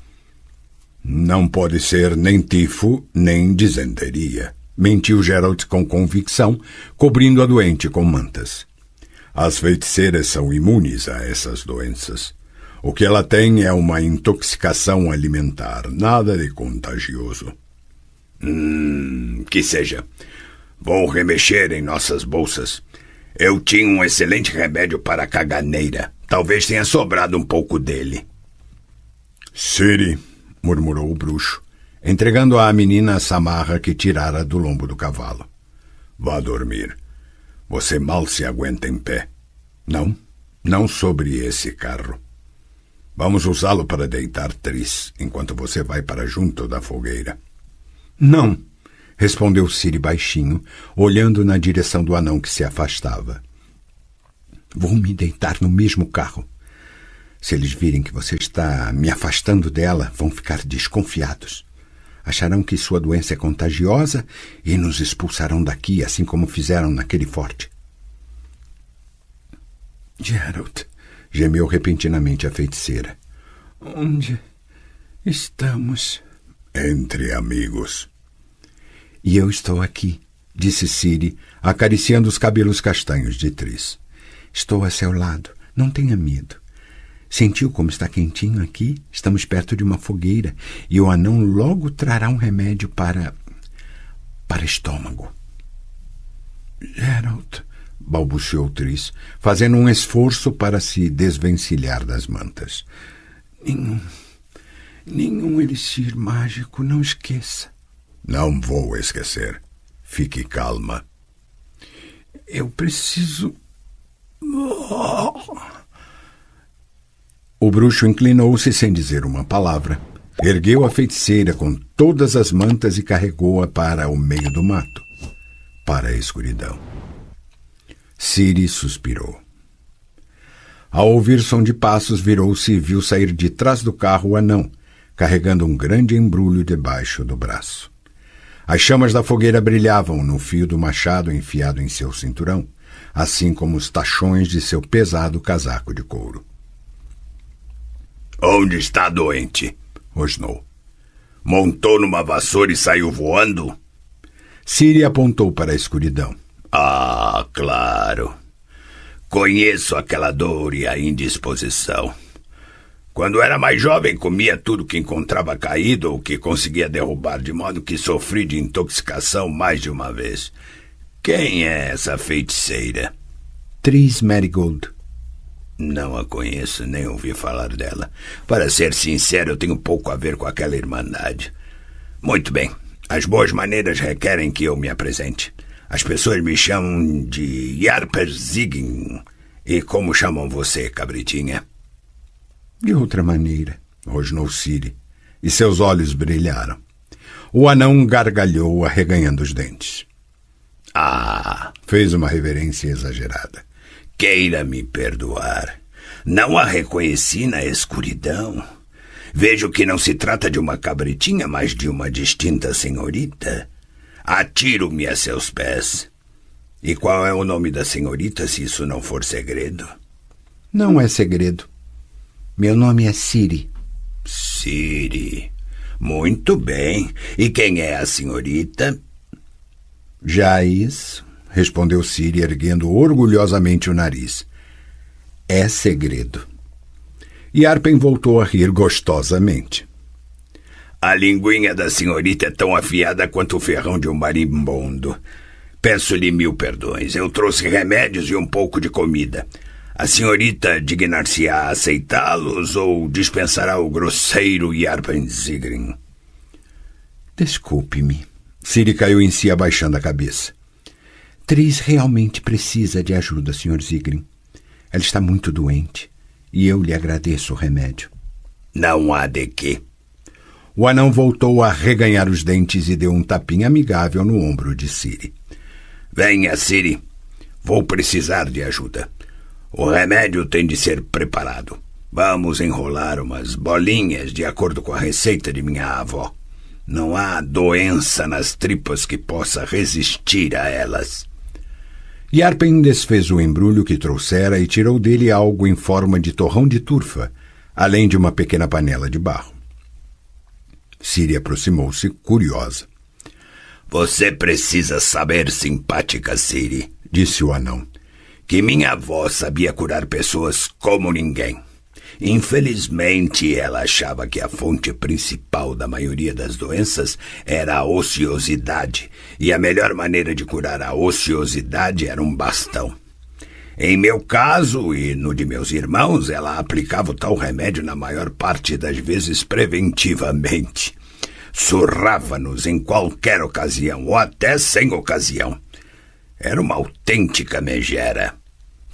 Speaker 3: Não pode ser nem tifo, nem disenteria, mentiu Geralt com convicção, cobrindo a doente com mantas.
Speaker 4: As feiticeiras são imunes a essas doenças. O que ela tem é uma intoxicação alimentar, nada de contagioso.
Speaker 5: Que seja. Vou remexer em nossas bolsas. Eu tinha um excelente remédio para a caganeira. Talvez tenha sobrado um pouco dele.
Speaker 4: Ciri,
Speaker 3: murmurou o bruxo, entregando à menina a samarra que tirara do lombo do cavalo.
Speaker 4: Vá dormir. Você mal se aguenta em pé.
Speaker 3: Não sobre esse carro.
Speaker 4: Vamos usá-lo para deitar Triss, enquanto você vai para junto da fogueira.
Speaker 3: Não, respondeu Ciri baixinho, olhando na direção do anão que se afastava. Vou me deitar no mesmo carro. Se eles virem que você está me afastando dela, vão ficar desconfiados. Acharão que sua doença é contagiosa e nos expulsarão daqui, assim como fizeram naquele forte. Geralt, gemeu repentinamente a feiticeira. Onde estamos?
Speaker 4: Entre amigos.
Speaker 3: E eu estou aqui, disse Ciri, acariciando os cabelos castanhos de Triss. Estou a seu lado, não tenha medo. Sentiu como está quentinho aqui? Estamos perto de uma fogueira e o anão logo trará um remédio para estômago. Geralt, balbuciou Triss, fazendo um esforço para se desvencilhar das mantas. Nenhum elixir mágico, não esqueça.
Speaker 4: Não vou esquecer. Fique calma.
Speaker 3: Eu preciso...
Speaker 4: O bruxo inclinou-se sem dizer uma palavra. Ergueu a feiticeira com todas as mantas e carregou-a para o meio do mato, para a escuridão. Ciri suspirou. Ao ouvir som de passos, virou-se e viu sair de trás do carro o anão, carregando um grande embrulho debaixo do braço. As chamas da fogueira brilhavam no fio do machado enfiado em seu cinturão, assim como os tachões de seu pesado casaco de couro.
Speaker 5: Onde está a doente? Rosnou. Montou numa vassoura e saiu voando?
Speaker 4: Ciri apontou para a escuridão.
Speaker 5: Ah, claro. Conheço aquela dor e a indisposição. Quando era mais jovem, comia tudo que encontrava caído ou que conseguia derrubar, de modo que sofri de intoxicação mais de uma vez. Quem é essa feiticeira?
Speaker 4: Tris Merigold.
Speaker 5: Não a conheço, nem ouvi falar dela. Para ser sincero, eu tenho pouco a ver com aquela irmandade. Muito bem. As boas maneiras requerem que eu me apresente. As pessoas me chamam de Yarper Zigin. E como chamam você, cabritinha?
Speaker 4: De outra maneira, rosnou Ciri, e seus olhos brilharam. O anão gargalhou, arreganhando os dentes.
Speaker 5: Ah!
Speaker 4: Fez uma reverência exagerada.
Speaker 5: Queira me perdoar. Não a reconheci na escuridão. Vejo que não se trata de uma cabritinha, mas de uma distinta senhorita. Atiro-me a seus pés. E qual é o nome da senhorita, se isso não for segredo?
Speaker 4: Não é segredo. Meu nome é Ciri.
Speaker 5: Ciri. Muito bem. E quem é a senhorita?
Speaker 4: Jais, respondeu Ciri, erguendo orgulhosamente o nariz. É segredo. Yarpen voltou a rir gostosamente.
Speaker 5: A linguinha da senhorita é tão afiada quanto o ferrão de um marimbondo. Peço-lhe 1000 perdões. Eu trouxe remédios e um pouco de comida. A senhorita dignar-se-á a aceitá-los ou dispensará o grosseiro Yarpen Zigrin?
Speaker 4: Desculpe-me. Ciri caiu em si, abaixando a cabeça. Tris realmente precisa de ajuda, Sr. Zigrin. Ela está muito doente, e eu lhe agradeço o remédio.
Speaker 5: Não há de quê.
Speaker 4: O anão voltou a reganhar os dentes e deu um tapinha amigável no ombro de Ciri.
Speaker 5: Venha, Ciri. Vou precisar de ajuda. O remédio tem de ser preparado. Vamos enrolar umas bolinhas de acordo com a receita de minha avó. Não há doença nas tripas que possa resistir a elas.
Speaker 4: Yarpen desfez o embrulho que trouxera e tirou dele algo em forma de torrão de turfa, além de uma pequena panela de barro. Ciri aproximou-se, curiosa.
Speaker 5: Você precisa saber, simpática Ciri,
Speaker 4: disse o anão,
Speaker 5: que minha avó sabia curar pessoas como ninguém. Infelizmente, ela achava que a fonte principal da maioria das doenças era a ociosidade, e a melhor maneira de curar a ociosidade era um bastão. Em meu caso e no de meus irmãos, ela aplicava o tal remédio na maior parte das vezes preventivamente. Surrava-nos em qualquer ocasião, ou até sem ocasião. Era uma autêntica megera.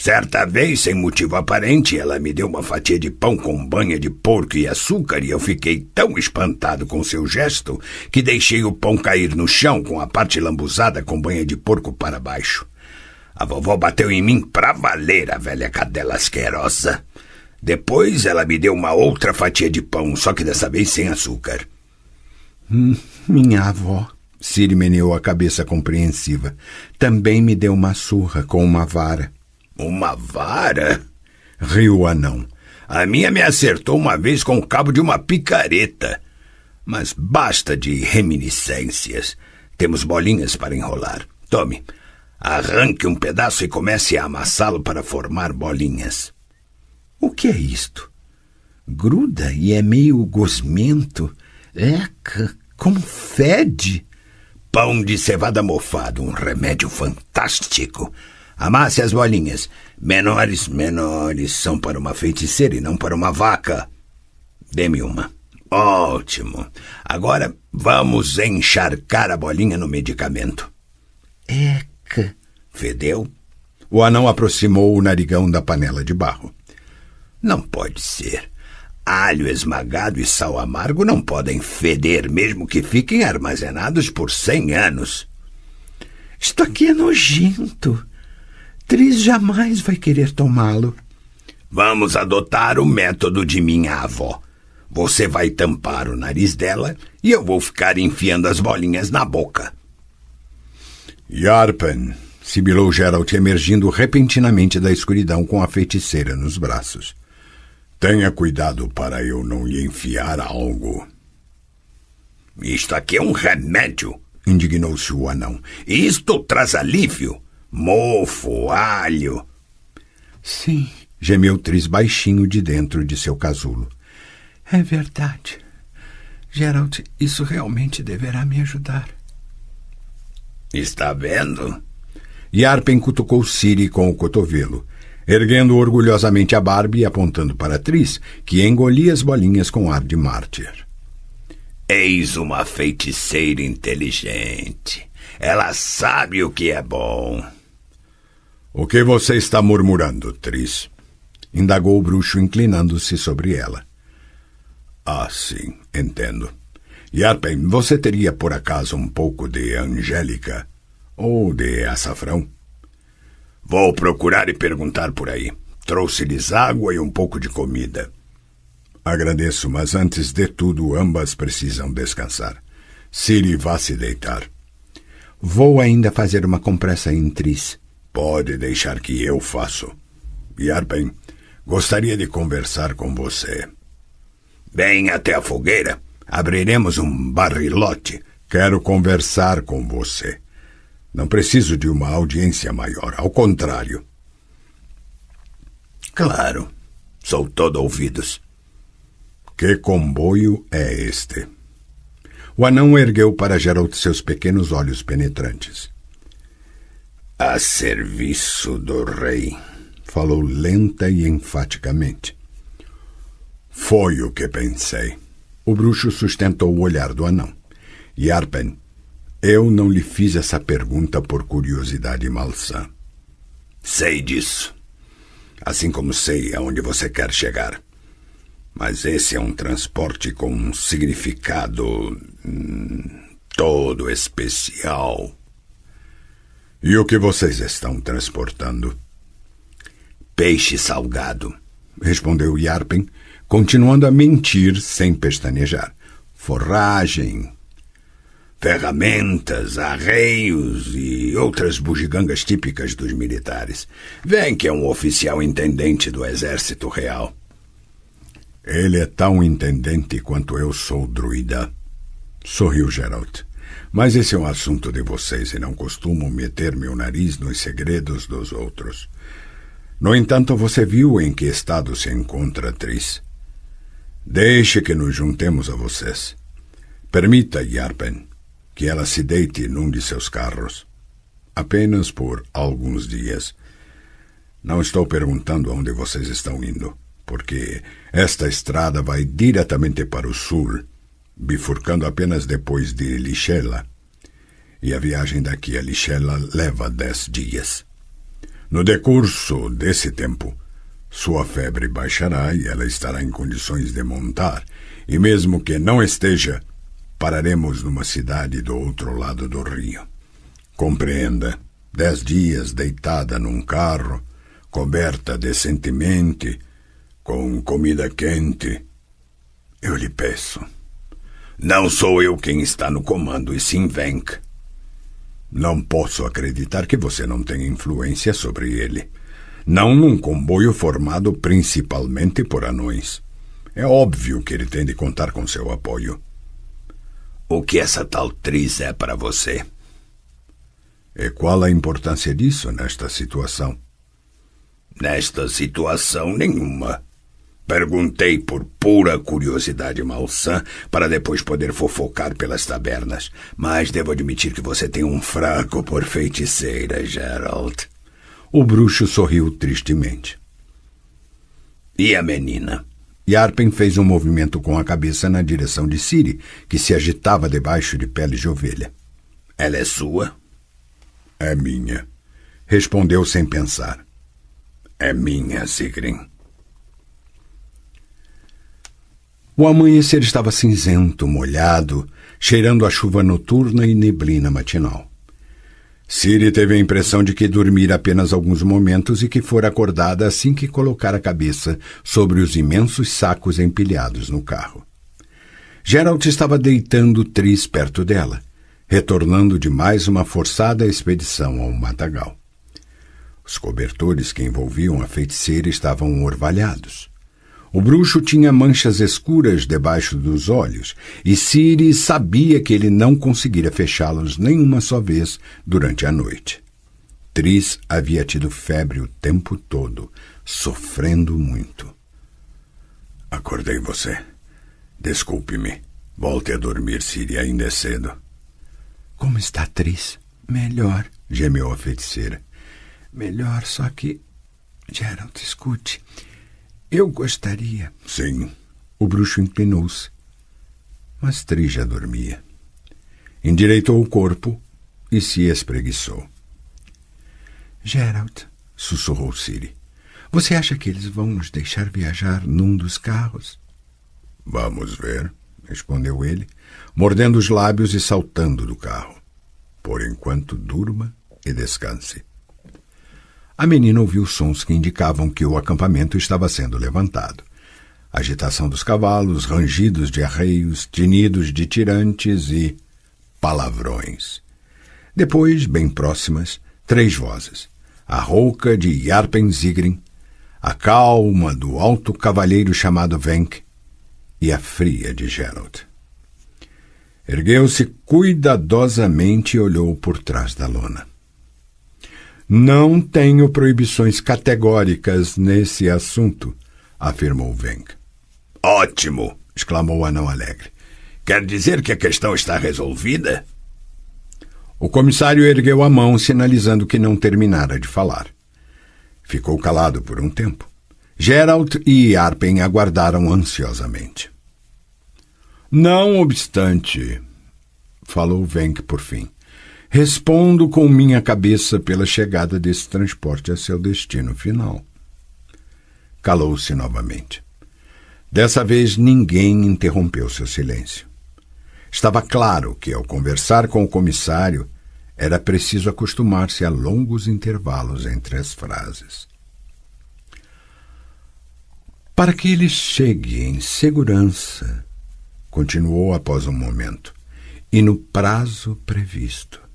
Speaker 5: Certa vez, sem motivo aparente, ela me deu uma fatia de pão com banha de porco e açúcar e eu fiquei tão espantado com seu gesto que deixei o pão cair no chão com a parte lambuzada com banha de porco para baixo. A vovó bateu em mim pra valer, a velha cadela asquerosa. Depois ela me deu uma outra fatia de pão, só que dessa vez sem açúcar.
Speaker 4: Minha avó, Ciri meneou a cabeça compreensiva, também me deu uma surra com uma vara.
Speaker 5: Uma vara?
Speaker 4: Riu o anão.
Speaker 5: A minha me acertou uma vez com o cabo de uma picareta. Mas basta de reminiscências. Temos bolinhas para enrolar. Tome, arranque um pedaço e comece a amassá-lo para formar bolinhas.
Speaker 4: O que é isto? Gruda e é meio gosmento. Eca, como fede!
Speaker 5: Pão de cevada mofado, um remédio fantástico. Amasse as bolinhas. Menores são para uma feiticeira e não para uma vaca. Dê-me uma. Ótimo. Agora vamos encharcar a bolinha no medicamento. Eca. Fedeu?
Speaker 3: O anão aproximou o narigão da panela de barro.
Speaker 5: Não pode ser. Alho esmagado e sal amargo não podem feder, mesmo que fiquem armazenados por 100 anos. Isto aqui é nojento. Tris jamais vai querer tomá-lo. Vamos adotar o método de minha avó. Você vai tampar o nariz dela e eu vou ficar enfiando as bolinhas na boca.
Speaker 3: Yarpen, sibilou Geralt, emergindo repentinamente da escuridão com a feiticeira nos braços. Tenha cuidado para eu não lhe enfiar algo.
Speaker 5: Isto aqui é um remédio, indignou-se o anão. Isto traz alívio. Mofo, alho.
Speaker 3: Sim, gemeu Tris baixinho de dentro de seu casulo.
Speaker 2: É verdade. Geralt, isso realmente deverá me ajudar.
Speaker 5: Está vendo?
Speaker 3: Yarpen cutucou Ciri com o cotovelo, erguendo orgulhosamente a barba e apontando para Tris, que engolia as bolinhas com ar de mártir.
Speaker 5: Eis uma feiticeira inteligente. Ela sabe o que é bom.
Speaker 3: O que você está murmurando, Tris? Indagou o bruxo, inclinando-se sobre ela. Ah, sim, entendo. Yarpen, você teria por acaso um pouco de angélica? Ou de açafrão?
Speaker 5: Vou procurar e perguntar por aí. Trouxe-lhes água e um pouco de comida.
Speaker 3: Agradeço, mas antes de tudo, ambas precisam descansar. Ciri, vá se deitar.
Speaker 2: Vou ainda fazer uma compressa em Tris.
Speaker 3: Pode deixar que eu faço. Yarpen, gostaria de conversar com você.
Speaker 5: Venha até a fogueira. Abriremos um barrilote.
Speaker 3: Quero conversar com você. Não preciso de uma audiência maior. Ao contrário.
Speaker 5: Claro. Sou todo ouvidos.
Speaker 3: Que comboio é este? O anão ergueu para Geralt seus pequenos olhos penetrantes.
Speaker 5: A serviço do rei,
Speaker 3: falou lenta e enfaticamente. Foi o que pensei. O bruxo sustentou o olhar do anão. Yarpen, eu não lhe fiz essa pergunta por curiosidade malsã.
Speaker 5: Sei disso. Assim como sei aonde você quer chegar. Mas esse é um transporte com um significado todo especial.
Speaker 3: E o que vocês estão transportando?
Speaker 5: Peixe salgado,
Speaker 3: respondeu Yarpen, continuando a mentir sem pestanejar. Forragem,
Speaker 5: ferramentas, arreios e outras bugigangas típicas dos militares. Vem que é um oficial intendente do exército real.
Speaker 3: Ele é tão intendente quanto eu sou druida. Sorriu Geralt. Mas esse é um assunto de vocês e não costumo meter meu nariz nos segredos dos outros. No entanto, você viu em que estado se encontra Tris. Deixe que nos juntemos a vocês. Permita, Yarpen, que ela se deite num de seus carros. Apenas por alguns dias. Não estou perguntando aonde vocês estão indo, porque esta estrada vai diretamente para o sul, bifurcando apenas depois de Lixela. E a viagem daqui a Lixela leva 10 dias. No decurso desse tempo, sua febre baixará e ela estará em condições de montar, e mesmo que não esteja, pararemos numa cidade do outro lado do rio. Compreenda, 10 dias deitada num carro, coberta decentemente, com comida quente. Eu lhe peço.
Speaker 5: Não sou eu quem está no comando, e sim Venk.
Speaker 3: Não posso acreditar que você não tenha influência sobre ele. Não num comboio formado principalmente por anões. É óbvio que ele tem de contar com seu apoio.
Speaker 5: O que essa tal Tris é para você?
Speaker 3: E qual a importância disso nesta situação?
Speaker 5: Nesta situação, nenhuma. Perguntei por pura curiosidade malsã para depois poder fofocar pelas tabernas. Mas devo admitir que você tem um fraco por feiticeira, Geralt.
Speaker 3: O bruxo sorriu tristemente.
Speaker 5: E a menina?
Speaker 3: Yarpen fez um movimento com a cabeça na direção de Ciri, que se agitava debaixo de peles de ovelha.
Speaker 5: Ela é sua?
Speaker 3: É minha, respondeu sem pensar.
Speaker 5: É minha, Sigrin.
Speaker 3: O amanhecer estava cinzento, molhado, cheirando a chuva noturna e neblina matinal. Ciri teve a impressão de que dormira apenas alguns momentos e que fora acordada assim que colocara a cabeça sobre os imensos sacos empilhados no carro. Geralt estava deitando Tris perto dela, retornando de mais uma forçada expedição ao matagal. Os cobertores que envolviam a feiticeira estavam orvalhados. O bruxo tinha manchas escuras debaixo dos olhos, e Ciri sabia que ele não conseguira fechá-los nenhuma só vez durante a noite. Tris havia tido febre o tempo todo, sofrendo muito.
Speaker 4: Acordei você. Desculpe-me. Volte a dormir, Ciri, ainda é cedo.
Speaker 3: Como está Tris? Melhor, gemeu a feiticeira. Melhor, só que... Geralt, escute... Eu gostaria...
Speaker 4: Sim.
Speaker 3: O bruxo inclinou-se. Mas Tris já dormia. Endireitou o corpo e se espreguiçou. Geralt, sussurrou Ciri, você acha que eles vão nos deixar viajar num dos carros?
Speaker 4: Vamos ver,
Speaker 3: respondeu ele, mordendo os lábios e saltando do carro. Por enquanto, durma e descanse. A menina ouviu sons que indicavam que o acampamento estava sendo levantado. Agitação dos cavalos, rangidos de arreios, tinidos de tirantes e palavrões. Depois, bem próximas, 3 vozes. A rouca de Yarpen Zigrin, a calma do alto cavalheiro chamado Venk e a fria de Geralt. Ergueu-se cuidadosamente e olhou por trás da lona. Não tenho proibições categóricas nesse assunto, afirmou Venk.
Speaker 5: Ótimo!
Speaker 3: Exclamou o anão alegre.
Speaker 5: Quer dizer que a questão está resolvida?
Speaker 3: O comissário ergueu a mão, sinalizando que não terminara de falar. Ficou calado por um tempo. Geralt e Yarpen aguardaram ansiosamente. Não obstante, falou Venk por fim, respondo com minha cabeça pela chegada desse transporte a seu destino final. Calou-se novamente. Dessa vez ninguém interrompeu seu silêncio. Estava claro que, ao conversar com o comissário, era preciso acostumar-se a longos intervalos entre as frases. Para que ele chegue em segurança, continuou após um momento, e no prazo previsto.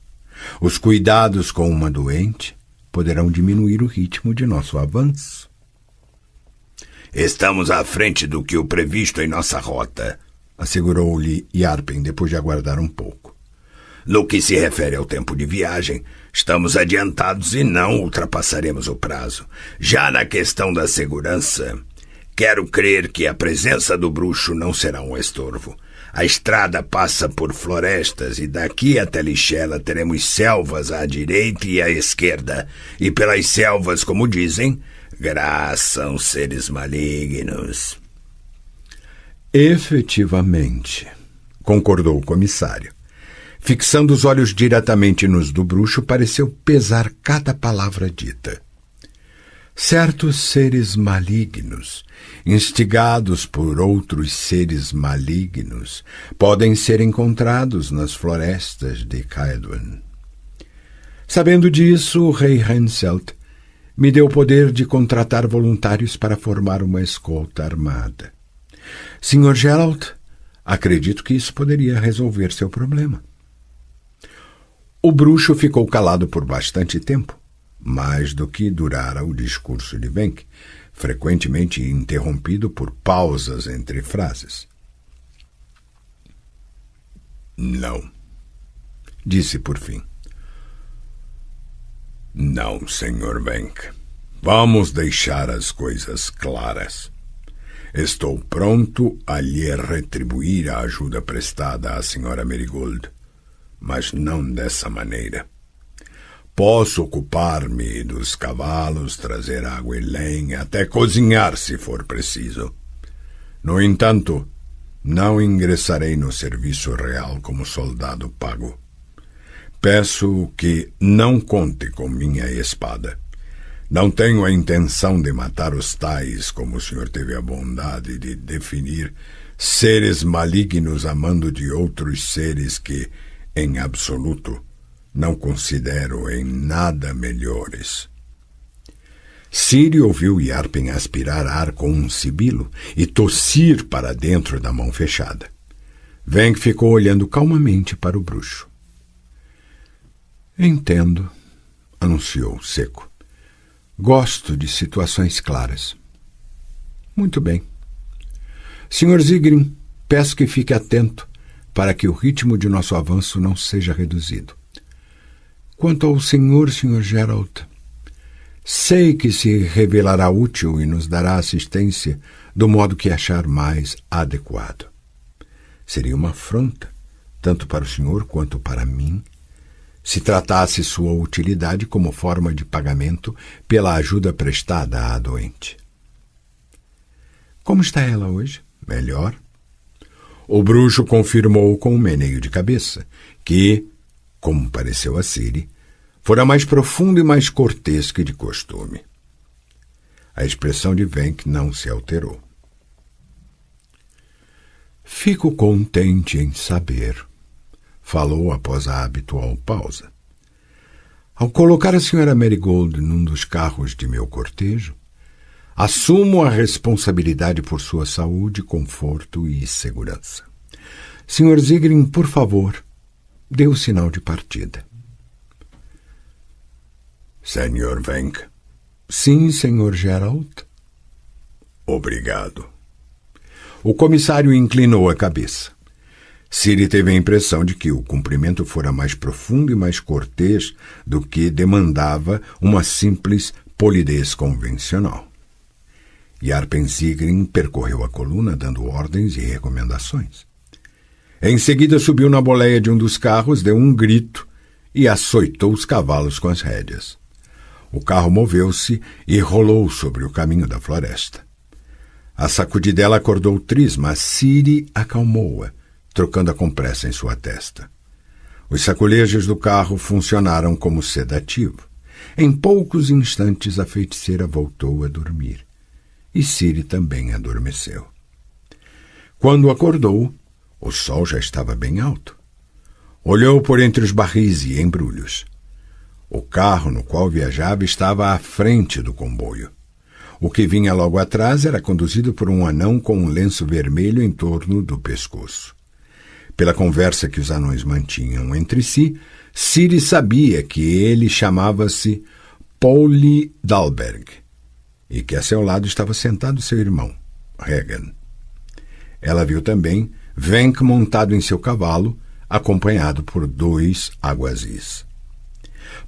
Speaker 3: Os cuidados com uma doente poderão diminuir o ritmo de nosso avanço.
Speaker 5: Estamos à frente do que o previsto em nossa rota,
Speaker 3: assegurou-lhe Yarpen depois de aguardar um pouco.
Speaker 5: No que se refere ao tempo de viagem, estamos adiantados e não ultrapassaremos o prazo. Já na questão da segurança, quero crer que a presença do bruxo não será um estorvo. A estrada passa por florestas e daqui até Lixela teremos selvas à direita e à esquerda. E pelas selvas, como dizem, graçam seres malignos.
Speaker 3: Efetivamente, concordou o comissário. Fixando os olhos diretamente nos do bruxo, pareceu pesar cada palavra dita. Certos seres malignos, instigados por outros seres malignos, podem ser encontrados nas florestas de Caedwen. Sabendo disso, o rei Henselt me deu o poder de contratar voluntários para formar uma escolta armada. Sr. Geralt, acredito que isso poderia resolver seu problema. O bruxo ficou calado por bastante tempo, mais do que durara o discurso de Venk, frequentemente interrompido por pausas entre frases.
Speaker 4: Não,
Speaker 3: disse por fim.
Speaker 4: Não, Sr. Venk. Vamos deixar as coisas claras. Estou pronto a lhe retribuir a ajuda prestada à Sra. Merigold, mas não dessa maneira. Posso ocupar-me dos cavalos, trazer água e lenha, até cozinhar se for preciso.
Speaker 3: No entanto, não ingressarei no serviço real como soldado pago. Peço que não conte com minha espada. Não tenho a intenção de matar os tais, como o senhor teve a bondade de definir, seres malignos a mando de outros seres que, em absoluto, não considero em nada melhores. Ciri ouviu Yarpen aspirar ar com um sibilo e tossir para dentro da mão fechada. Venk ficou olhando calmamente para o bruxo. Entendo, anunciou seco. Gosto de situações claras. Muito bem. Sr. Zigrin, peço que fique atento para que o ritmo de nosso avanço não seja reduzido. Quanto ao Sr. Geralt, sei que se revelará útil e nos dará assistência do modo que achar mais adequado. Seria uma afronta, tanto para o senhor quanto para mim, se tratasse sua utilidade como forma de pagamento pela ajuda prestada à doente. Como está ela hoje? Melhor? O bruxo confirmou com um meneio de cabeça que, como pareceu a Ciri, fora mais profundo e mais cortês que de costume. A expressão de Venk não se alterou. Fico contente em saber, falou após a habitual pausa. Ao colocar a Sra. Marigold num dos carros de meu cortejo, assumo a responsabilidade por sua saúde, conforto e segurança. Sr. Zigrin, por favor, dê o sinal de partida. Sr. Venk. Sim, Sr. Geralt. Obrigado. O comissário inclinou a cabeça. Ciri teve a impressão de que o cumprimento fora mais profundo e mais cortês do que demandava uma simples polidez convencional. Yarpen Zigrin percorreu a coluna dando ordens e recomendações. Em seguida subiu na boleia de um dos carros, deu um grito e açoitou os cavalos com as rédeas. O carro moveu-se e rolou sobre o caminho da floresta. A sacudidela acordou Tris, mas Ciri acalmou-a, trocando a compressa em sua testa. Os sacolejos do carro funcionaram como sedativo. Em poucos instantes a feiticeira voltou a dormir. E Ciri também adormeceu. Quando acordou, o sol já estava bem alto. Olhou por entre os barris e embrulhos. O carro no qual viajava estava à frente do comboio. O que vinha logo atrás era conduzido por um anão com um lenço vermelho em torno do pescoço. Pela conversa que os anões mantinham entre si, Ciri sabia que ele chamava-se Pauli Dalberg e que a seu lado estava sentado seu irmão, Regan. Ela viu também Venk montado em seu cavalo, acompanhado por 2 aguazis.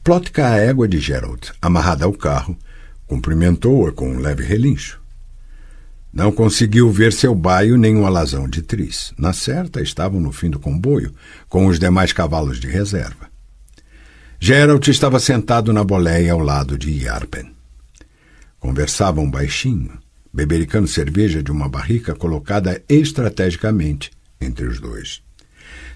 Speaker 3: Plotka, a égua de Geralt, amarrada ao carro, cumprimentou-a com um leve relincho. Não conseguiu ver seu baio nem o alazão de Tris. Na certa, estavam no fim do comboio, com os demais cavalos de reserva. Geralt estava sentado na boleia ao lado de Yarpen. Conversavam baixinho, bebericando cerveja de uma barrica colocada estrategicamente entre os dois.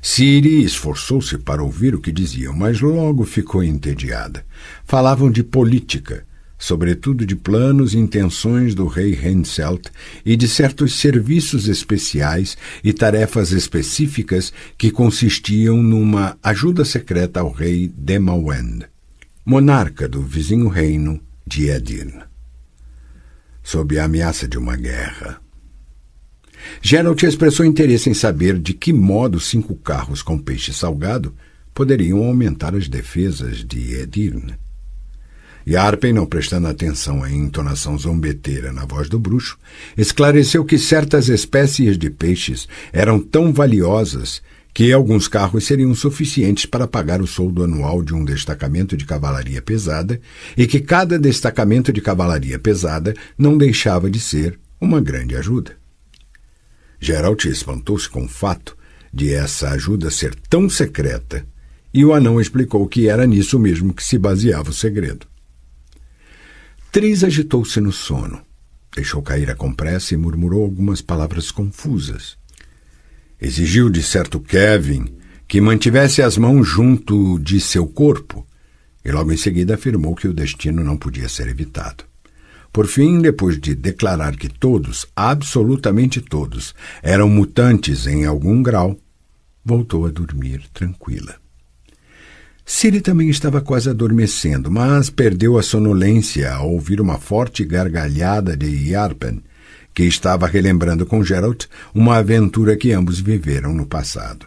Speaker 3: Ciri esforçou-se para ouvir o que diziam, mas logo ficou entediada. Falavam de política, sobretudo de planos e intenções do rei Henselt e de certos serviços especiais e tarefas específicas que consistiam numa ajuda secreta ao rei Demawend, monarca do vizinho reino de Edirn, sob a ameaça de uma guerra. Geralt expressou interesse em saber de que modo 5 carros com peixe salgado poderiam aumentar as defesas de Edirn. Yarpen, não prestando atenção à entonação zombeteira na voz do bruxo, esclareceu que certas espécies de peixes eram tão valiosas que alguns carros seriam suficientes para pagar o soldo anual de um destacamento de cavalaria pesada e que cada destacamento de cavalaria pesada não deixava de ser uma grande ajuda. Geralt espantou-se com o fato de essa ajuda ser tão secreta e o anão explicou que era nisso mesmo que se baseava o segredo. Tris agitou-se no sono, Deixou cair a compressa e murmurou algumas palavras confusas. Exigiu de certo Kevin que mantivesse as mãos junto de seu corpo e logo em seguida afirmou que o destino não podia ser evitado. Por fim, depois de declarar que todos, absolutamente todos, eram mutantes em algum grau, voltou a dormir tranquila. Ciri também estava quase adormecendo, mas perdeu a sonolência ao ouvir uma forte gargalhada de Yarpen, que estava relembrando com Geralt uma aventura que ambos viveram no passado.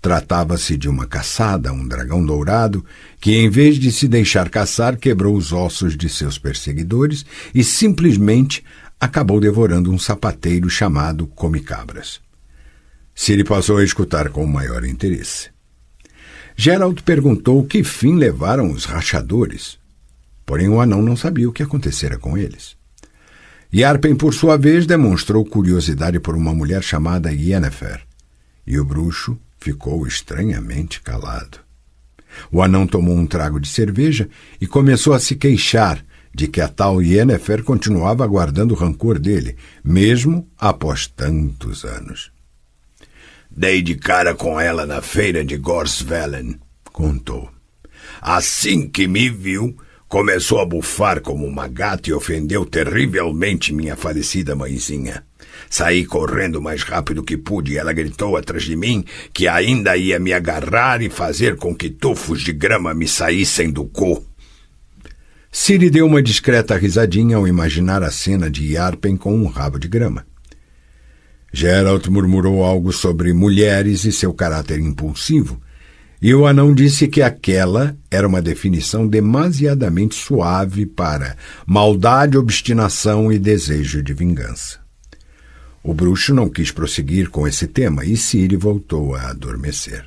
Speaker 3: Tratava-se de uma caçada, um dragão dourado, que em vez de se deixar caçar, quebrou os ossos de seus perseguidores e simplesmente acabou devorando um sapateiro chamado Come-Cabras. Ciri passou a escutar com o maior interesse. Geralt perguntou que fim levaram os rachadores, porém o anão não sabia o que acontecera com eles. Yarpen, por sua vez, demonstrou curiosidade por uma mulher chamada Yennefer, e o bruxo ficou estranhamente calado. O anão tomou um trago de cerveja e começou a se queixar de que a tal Yennefer continuava guardando o rancor dele, mesmo após tantos anos.
Speaker 5: Dei de cara com ela na feira de Gorsvellen, contou. Assim que me viu, começou a bufar como uma gata e ofendeu terrivelmente minha falecida mãezinha. Saí correndo o mais rápido que pude e ela gritou atrás de mim que ainda ia me agarrar e fazer com que tufos de grama me saíssem do cu.
Speaker 3: Ciri deu uma discreta risadinha ao imaginar a cena de Yarpen com um rabo de grama. Geralt murmurou algo sobre mulheres e seu caráter impulsivo, e o anão disse que aquela era uma definição demasiadamente suave para maldade, obstinação e desejo de vingança. O bruxo não quis prosseguir com esse tema e Ciri voltou a adormecer.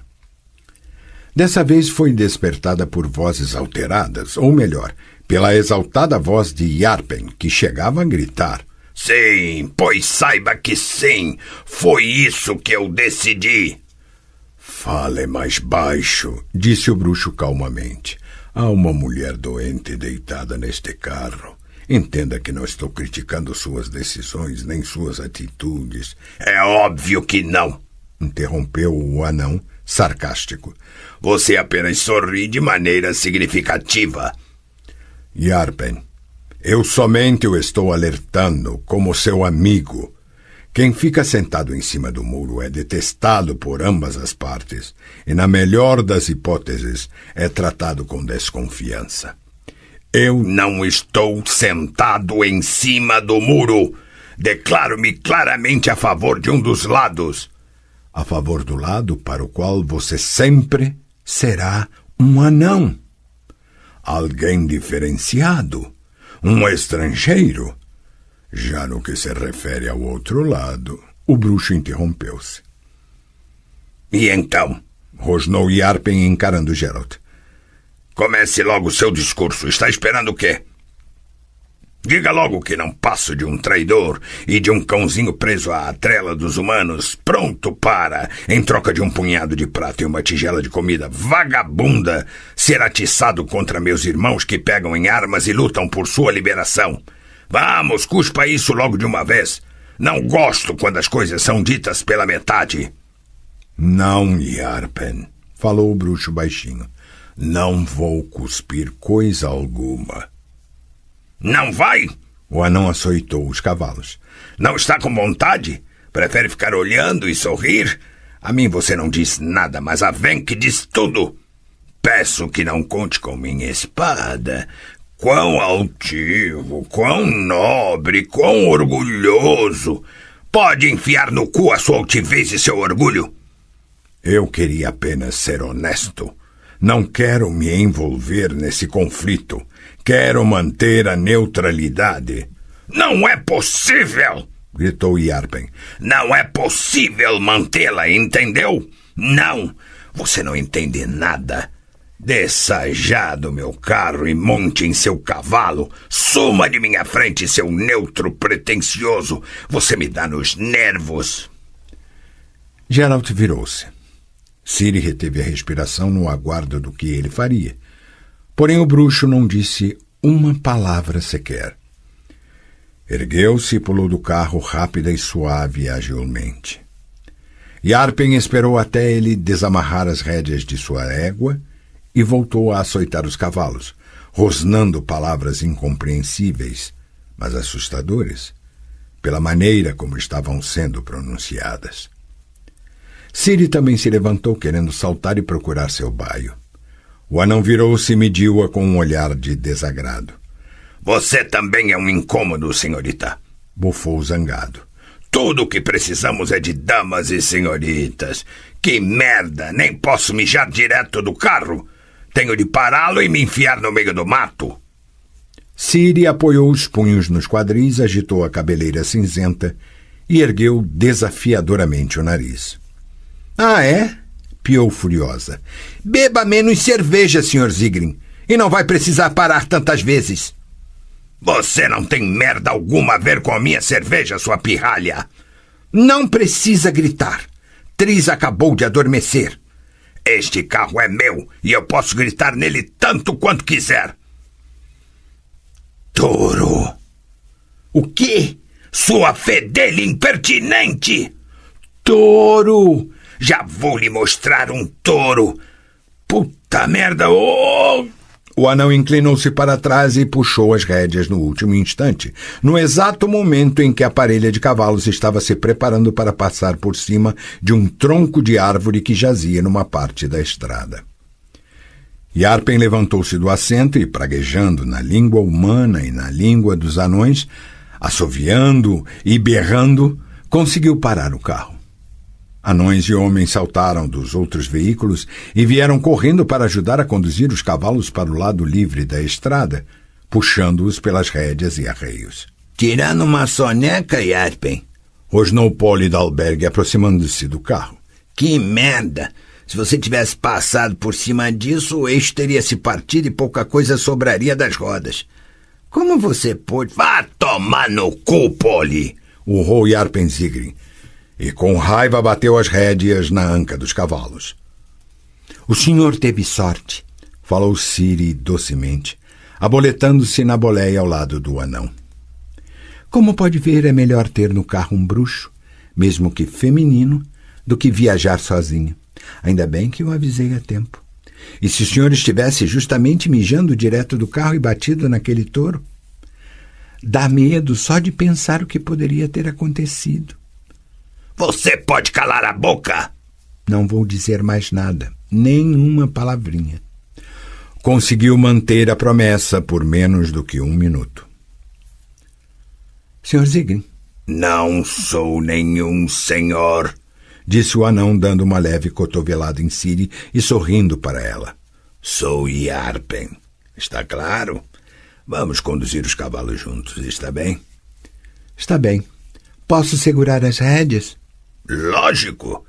Speaker 3: Dessa vez foi despertada por vozes alteradas, ou melhor, pela exaltada voz de Yarpen, que chegava a gritar.
Speaker 5: Sim, pois saiba que sim, foi isso que eu decidi.
Speaker 3: Fale mais baixo, disse o bruxo calmamente. Há uma mulher doente deitada neste carro. Entenda que não estou criticando suas decisões nem suas atitudes.
Speaker 5: É óbvio que não,
Speaker 3: interrompeu o anão, sarcástico.
Speaker 5: Você apenas sorri de maneira significativa.
Speaker 3: Yarpen, eu somente o estou alertando como seu amigo. Quem fica sentado em cima do muro é detestado por ambas as partes e, na melhor das hipóteses, é tratado com desconfiança.
Speaker 5: Eu não estou sentado em cima do muro. Declaro-me claramente a favor de um dos lados.
Speaker 3: A favor do lado para o qual você sempre será um anão. Alguém diferenciado. Um estrangeiro. Já no que se refere ao outro lado, o bruxo interrompeu-se.
Speaker 5: E então?
Speaker 3: Rosnou Yarpen encarando Geralt.
Speaker 5: Comece logo o seu discurso. Está esperando o quê? Diga logo que não passo de um traidor e de um cãozinho preso à trela dos humanos, pronto para, em troca de um punhado de prata e uma tigela de comida vagabunda, ser atiçado contra meus irmãos que pegam em armas e lutam por sua liberação. Vamos, cuspa isso logo de uma vez. Não gosto quando as coisas são ditas pela metade.
Speaker 3: Não, Yarpen, falou o bruxo baixinho. Não vou cuspir coisa alguma.
Speaker 5: Não vai?
Speaker 3: O anão açoitou os cavalos.
Speaker 5: Não está com vontade? Prefere ficar olhando e sorrir? A mim você não diz nada, mas a Venk diz tudo. Peço que não conte com minha espada. Quão altivo, quão nobre, quão orgulhoso. Pode enfiar no cu a sua altivez e seu orgulho.
Speaker 3: Eu queria apenas ser honesto. Não quero me envolver nesse conflito. Quero manter a neutralidade.
Speaker 5: Não é possível!
Speaker 3: Gritou Yarpen.
Speaker 5: Não é possível mantê-la, entendeu? Não! Você não entende nada. Desça já do meu carro e monte em seu cavalo. Suma de minha frente, seu neutro pretensioso. Você me dá nos nervos.
Speaker 3: Geralt virou-se. Ciri reteve a respiração no aguardo do que ele faria. Porém o bruxo não disse uma palavra sequer. Ergueu-se e pulou do carro rápida e suave e agilmente. Yarpen esperou até ele desamarrar as rédeas de sua égua e voltou a açoitar os cavalos, rosnando palavras incompreensíveis, mas assustadoras, pela maneira como estavam sendo pronunciadas. Ciri também se levantou, querendo saltar e procurar seu baio. O anão virou-se e mediu-a com um olhar de desagrado.
Speaker 5: Você também é um incômodo, senhorita,
Speaker 3: bufou zangado.
Speaker 5: Tudo o que precisamos é de damas e senhoritas. Que merda! Nem posso mijar direto do carro. Tenho de pará-lo e me enfiar no meio do mato.
Speaker 3: Ciri apoiou os punhos nos quadris, agitou a cabeleira cinzenta e ergueu desafiadoramente o nariz. Ah, é? Piou furiosa. Beba menos cerveja, Sr. Zygrin, e não vai precisar parar tantas vezes.
Speaker 5: Você não tem merda alguma a ver com a minha cerveja, sua pirralha.
Speaker 3: Não precisa gritar. Tris acabou de adormecer.
Speaker 5: Este carro é meu e eu posso gritar nele tanto quanto quiser. Touro.
Speaker 3: O quê?
Speaker 5: Sua fedelha impertinente.
Speaker 3: Touro.
Speaker 5: Já vou lhe mostrar um touro. Puta merda. Oh!
Speaker 3: O anão inclinou-se para trás e puxou as rédeas no último instante, no exato momento em que a parelha de cavalos estava se preparando para passar por cima de um tronco de árvore que jazia numa parte da estrada. Yarpen levantou-se do assento e, praguejando na língua humana e na língua dos anões, assoviando e berrando, conseguiu parar o carro. Anões e homens saltaram dos outros veículos e vieram correndo para ajudar a conduzir os cavalos para o lado livre da estrada, puxando-os pelas rédeas e arreios.
Speaker 5: Tirando uma soneca, Yarpen,
Speaker 3: rosnou Polly Dalberg, aproximando-se do carro.
Speaker 5: Que merda! Se você tivesse passado por cima disso, o eixo teria se partido e pouca coisa sobraria das rodas. Como você pôde... Vá tomar no cu, Polly!
Speaker 3: Urrou Yarpen Zygrin, e com raiva bateu as rédeas na anca dos cavalos. O senhor teve sorte, falou Ciri docemente, aboletando-se na boleia ao lado do anão. Como pode ver, é melhor ter no carro um bruxo, mesmo que feminino, do que viajar sozinho. Ainda bem que eu avisei a tempo. E se o senhor estivesse justamente mijando direto do carro e batido naquele touro? Dá medo só de pensar o que poderia ter acontecido.
Speaker 5: Você pode calar a boca?
Speaker 3: Não vou dizer mais nada, nenhuma palavrinha. Conseguiu manter a promessa por menos do que 1 minuto. Sr. Zygrin?
Speaker 5: Não sou nenhum senhor,
Speaker 3: disse o anão, dando uma leve cotovelada em Ciri e sorrindo para ela.
Speaker 5: Sou Yarpen, está claro? Vamos conduzir os cavalos juntos, está bem?
Speaker 3: Está bem. Posso segurar as rédeas?
Speaker 5: Lógico.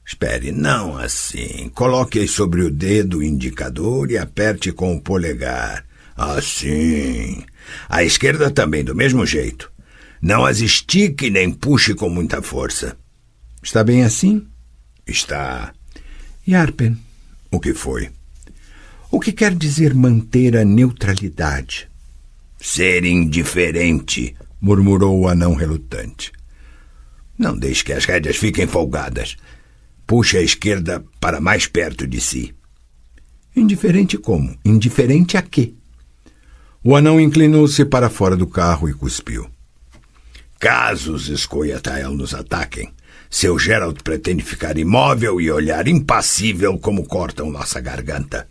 Speaker 5: Espere, não assim. Coloque-as sobre o dedo indicador e aperte com o polegar. Assim. A esquerda também, do mesmo jeito. Não as estique nem puxe com muita força.
Speaker 3: Está bem assim?
Speaker 5: Está.
Speaker 3: Yarpen,
Speaker 5: o que foi?
Speaker 3: O que quer dizer manter a neutralidade?
Speaker 5: Ser indiferente,
Speaker 3: murmurou o anão relutante.
Speaker 5: Não deixe que as rédeas fiquem folgadas. Puxe a esquerda para mais perto de si.
Speaker 3: Indiferente como? Indiferente a quê? O anão inclinou-se para fora do carro e cuspiu.
Speaker 5: Caso os Scoia'tael nos ataquem, seu Geralt pretende ficar imóvel e olhar impassível como cortam nossa garganta.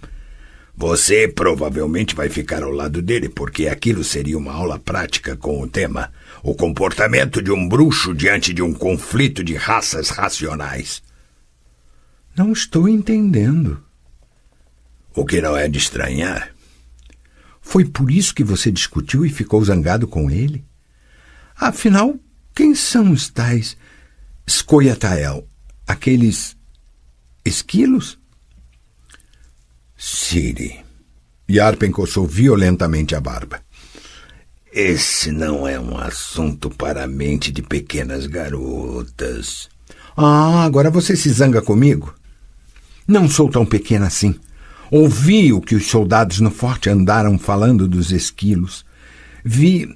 Speaker 5: Você provavelmente vai ficar ao lado dele, porque aquilo seria uma aula prática com o tema: o comportamento de um bruxo diante de um conflito de raças racionais.
Speaker 3: Não estou entendendo.
Speaker 5: O que não é de estranhar.
Speaker 3: Foi por isso que você discutiu e ficou zangado com ele? Afinal, quem são os tais Scoia'tael? Aqueles esquilos?
Speaker 5: Ciri.
Speaker 3: Yarpen coçou violentamente a barba.
Speaker 5: Esse não é um assunto para a mente de pequenas garotas.
Speaker 3: Ah, agora você se zanga comigo? Não sou tão pequena assim. Ouvi o que os soldados no forte andaram falando dos esquilos. Vi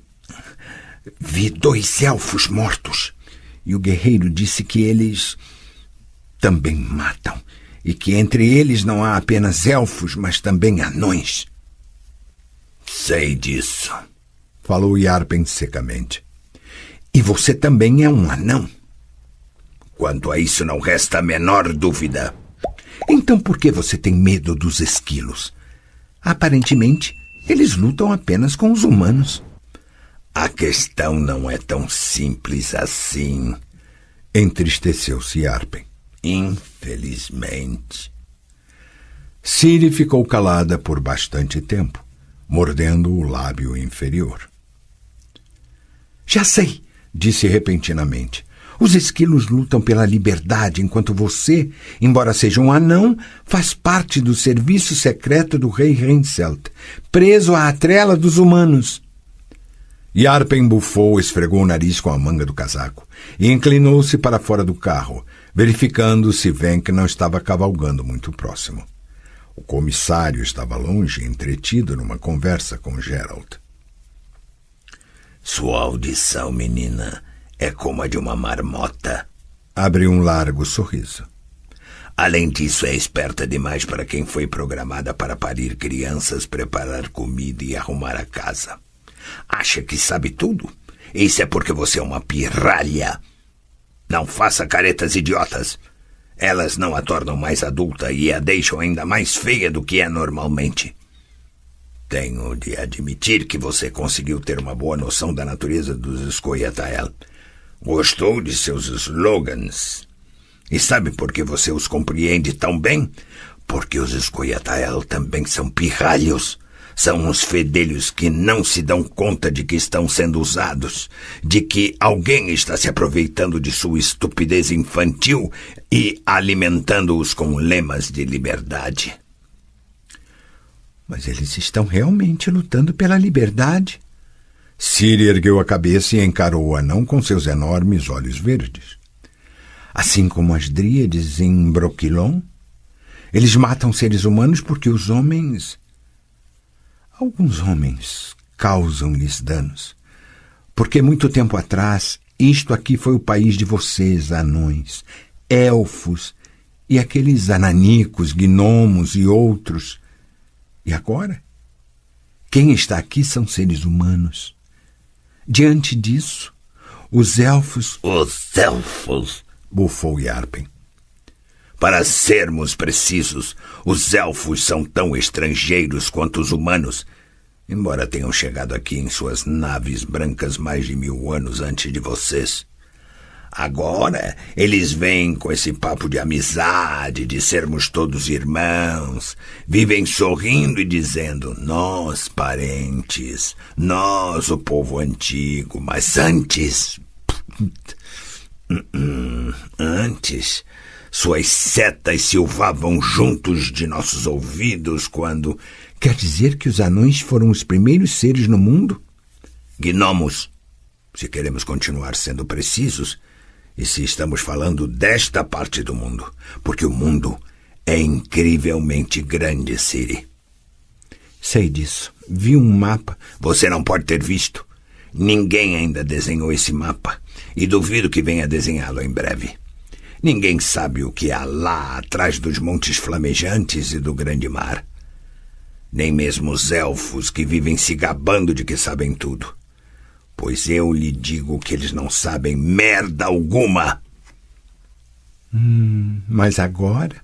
Speaker 5: Vi 2 elfos mortos. E o guerreiro disse que eles também matam. E que entre eles não há apenas elfos, mas também anões. Sei disso, falou Yarpen secamente. E você também é um anão? Quanto a isso não resta a menor dúvida. Então por que você tem medo dos esquilos? Aparentemente, eles lutam apenas com os humanos. A questão não é tão simples assim. Entristeceu-se Yarpen. Infelizmente.
Speaker 3: Ciri ficou calada por bastante tempo, mordendo o lábio inferior.
Speaker 5: Já sei, disse repentinamente. Os esquilos lutam pela liberdade, enquanto você, embora seja um anão, faz parte do serviço secreto do rei Henselt, preso à trela dos humanos.
Speaker 3: Yarpen bufou, esfregou o nariz com a manga do casaco e inclinou-se para fora do carro, verificando se Venk não estava cavalgando muito próximo. O comissário estava longe, entretido numa conversa com Geralt.
Speaker 5: Sua audição, menina, é como a de uma marmota.
Speaker 3: Abriu um largo sorriso.
Speaker 5: Além disso, é esperta demais para quem foi programada para parir crianças, preparar comida e arrumar a casa. Acha que sabe tudo? Isso é porque você é uma pirralha. Não faça caretas idiotas. Elas não a tornam mais adulta e a deixam ainda mais feia do que é normalmente. Tenho de admitir que você conseguiu ter uma boa noção da natureza dos Scoia'tael. Gostou de seus slogans. E sabe por que você os compreende tão bem? Porque os Scoia'tael também são pirralhos. São uns fedelhos que não se dão conta de que estão sendo usados, de que alguém está se aproveitando de sua estupidez infantil e alimentando-os com lemas de liberdade. Mas eles estão realmente lutando pela liberdade.
Speaker 3: Ciri ergueu a cabeça e encarou o anão com seus enormes olhos verdes.
Speaker 5: Assim como as dríades em Brokilon, eles matam seres humanos porque os homens... Alguns homens causam-lhes danos. Porque muito tempo atrás, isto aqui foi o país de vocês, anões, elfos e aqueles ananicos, gnomos e outros. E agora? Quem está aqui são seres humanos. Diante disso, os elfos... Os elfos, bufou Yarpen. Para sermos precisos, os elfos são tão estrangeiros quanto os humanos, embora tenham chegado aqui em suas naves brancas mais de 1000 anos antes de vocês. Agora, eles vêm com esse papo de amizade, de sermos todos irmãos, vivem sorrindo e dizendo, nós, parentes, nós, o povo antigo, mas antes... Antes... Suas setas silvavam juntos de nossos ouvidos quando... Quer dizer que os anões foram os primeiros seres no mundo? Gnomos, se queremos continuar sendo precisos, e se estamos falando desta parte do mundo, porque o mundo é incrivelmente grande, Ciri. Sei disso. Vi um mapa. Você não pode ter visto. Ninguém ainda desenhou esse mapa, e duvido que venha desenhá-lo em breve. Ninguém sabe o que há lá atrás dos montes flamejantes e do grande mar. Nem mesmo os elfos que vivem se gabando de que sabem tudo. Pois eu lhe digo que eles não sabem merda alguma. Mas agora?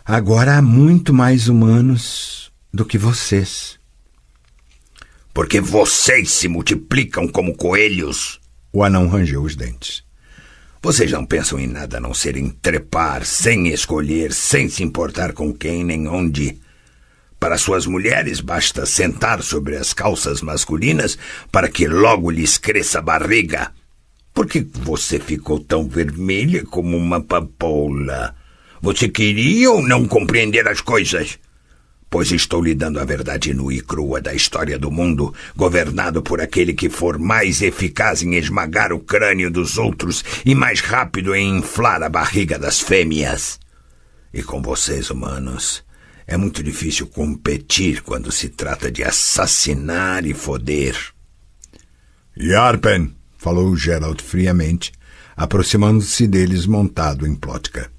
Speaker 5: Agora há muito mais humanos do que vocês. Porque vocês se multiplicam como coelhos.
Speaker 3: O anão rangeu os dentes.
Speaker 5: Vocês não pensam em nada a não ser em trepar, sem escolher, sem se importar com quem nem onde. Para suas mulheres, basta sentar sobre as calças masculinas para que logo lhes cresça a barriga. Por que você ficou tão vermelha como uma papoula? Você queria ou não compreender as coisas? Pois estou lhe dando a verdade nua e crua da história do mundo, governado por aquele que for mais eficaz em esmagar o crânio dos outros e mais rápido em inflar a barriga das fêmeas. E com vocês, humanos, é muito difícil competir quando se trata de assassinar e foder.
Speaker 3: Yarpen, falou Geralt friamente, aproximando-se deles montado em Plotka.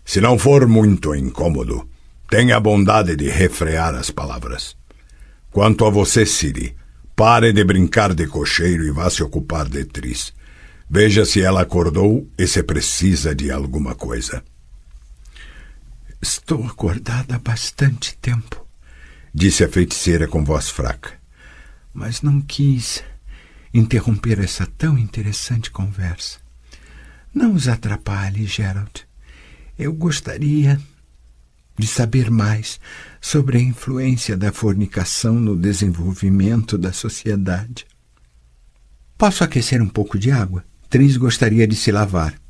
Speaker 3: Se não for muito incômodo, tenha a bondade de refrear as palavras. Quanto a você, Ciri, pare de brincar de cocheiro e vá se ocupar de Triss. Veja se ela acordou e se precisa de alguma coisa.
Speaker 5: Estou acordada há bastante tempo,
Speaker 3: disse a feiticeira com voz fraca.
Speaker 5: Mas não quis interromper essa tão interessante conversa. Não os atrapalhe, Geralt. Eu gostaria de saber mais sobre a influência da fornicação no desenvolvimento da sociedade. Posso aquecer um pouco de água? Triss gostaria de se lavar.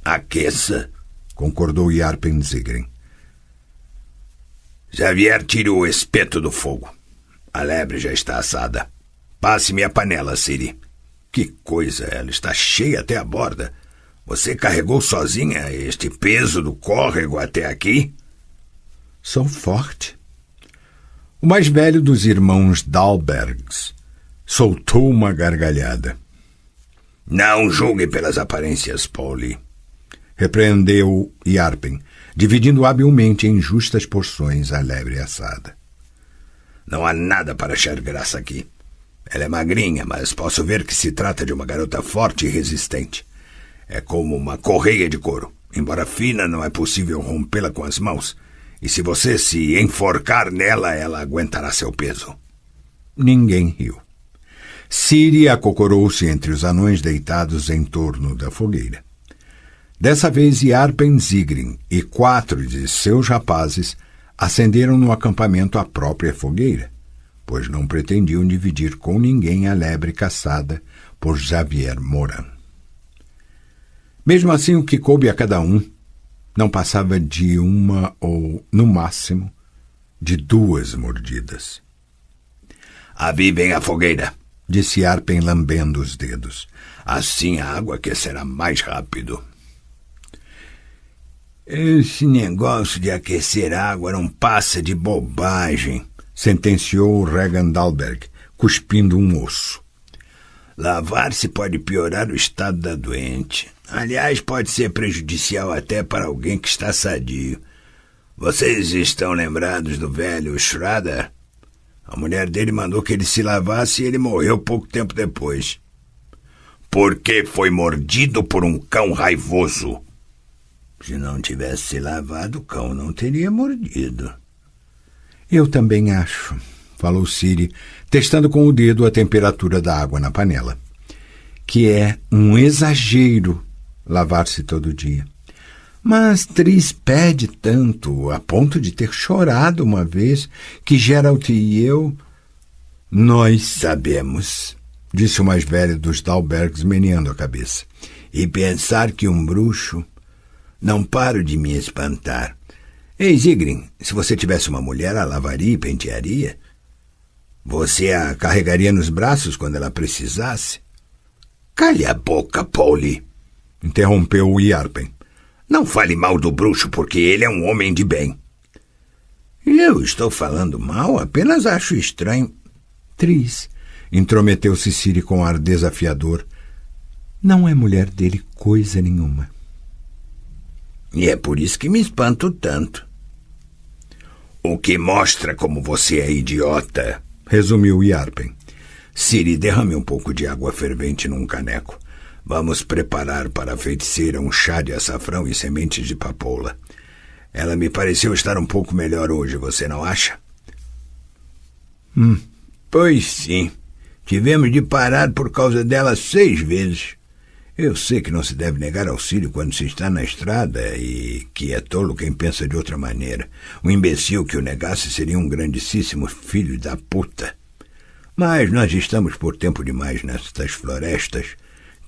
Speaker 3: Aqueça, concordou Yarpen Zigrin.
Speaker 5: Xavier, tire o espeto do fogo. A lebre já está assada. Passe-me a panela, Ciri. Que coisa, ela está cheia até a borda. Você carregou sozinha este peso do córrego até aqui?
Speaker 3: Sou forte. O mais velho dos irmãos Dalbergs soltou uma gargalhada.
Speaker 5: Não julgue pelas aparências, Pauli,
Speaker 3: repreendeu Yarpen, dividindo habilmente em justas porções a lebre assada.
Speaker 5: Não há nada para achar graça aqui. Ela é magrinha, mas posso ver que se trata de uma garota forte e resistente. É como uma correia de couro. Embora fina, não é possível rompê-la com as mãos. E se você se enforcar nela, ela aguentará seu peso.
Speaker 3: Ninguém riu. Ciri acocorou-se entre os anões deitados em torno da fogueira. Dessa vez, Yarpen Zigrin e 4 de seus rapazes acenderam no acampamento a própria fogueira, pois não pretendiam dividir com ninguém a lebre caçada por Xavier Moran. Mesmo assim, o que coube a cada um não passava de uma ou, no máximo, de 2 mordidas.
Speaker 5: Avivem a fogueira,
Speaker 3: disse Yarpen lambendo os dedos.
Speaker 5: Assim a água aquecerá mais rápido. Esse negócio de aquecer água não passa de bobagem,
Speaker 3: sentenciou Regan Dalberg, cuspindo um osso.
Speaker 5: Lavar-se pode piorar o estado da doente. Aliás, pode ser prejudicial até para alguém que está sadio. Vocês estão lembrados do velho Schrader? A mulher dele mandou que ele se lavasse e ele morreu pouco tempo depois. Porque foi mordido por um cão raivoso. Se não tivesse se lavado, o cão não teria mordido.
Speaker 3: Eu também acho, falou Ciri, testando com o dedo a temperatura da água na panela, que é um exagero lavar-se todo dia. Mas Triss pede tanto, a ponto de ter chorado uma vez, que Geralt e eu...
Speaker 5: Nós sabemos,
Speaker 3: disse o mais velho dos Dalbergs, meneando a cabeça.
Speaker 5: E pensar que um bruxo... Não paro de me espantar. Ei, Zigrin, se você tivesse uma mulher, a lavaria e pentearia? Você a carregaria nos braços quando ela precisasse? Cale a boca, Pauli,
Speaker 3: interrompeu o Yarpen.
Speaker 5: Não fale mal do bruxo, porque ele é um homem de bem. Eu estou falando mal, apenas acho estranho.
Speaker 3: Triss, intrometeu-se Ciri com ar desafiador. Não é mulher dele coisa nenhuma.
Speaker 5: E é por isso que me espanto tanto. O que mostra como você é idiota,
Speaker 3: resumiu Yarpen.
Speaker 5: Ciri, derrame um pouco de água fervente num caneco. Vamos preparar para a feiticeira um chá de açafrão e sementes de papoula. Ela me pareceu estar um pouco melhor hoje, você não acha? Pois sim. Tivemos de parar por causa dela 6 vezes. Eu sei que não se deve negar auxílio quando se está na estrada e que é tolo quem pensa de outra maneira. Um imbecil que o negasse seria um grandíssimo filho da puta. Mas nós estamos por tempo demais nestas florestas.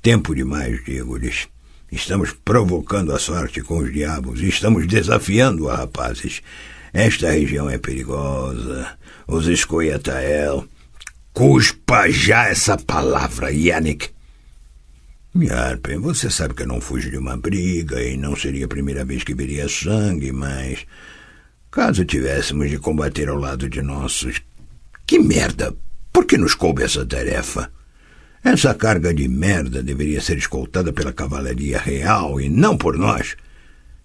Speaker 5: Tempo demais, digo-lhes. Estamos provocando a sorte com os diabos e estamos desafiando-a, rapazes. Esta região é perigosa. Os Escoiatael. Cuspa já essa palavra, Yannick. Yarpen, você sabe que eu não fujo de uma briga e não seria a primeira vez que veria sangue, mas... Caso tivéssemos de combater ao lado de nossos... Que merda! Por que nos coube essa tarefa? Essa carga de merda deveria ser escoltada pela cavalaria real e não por nós.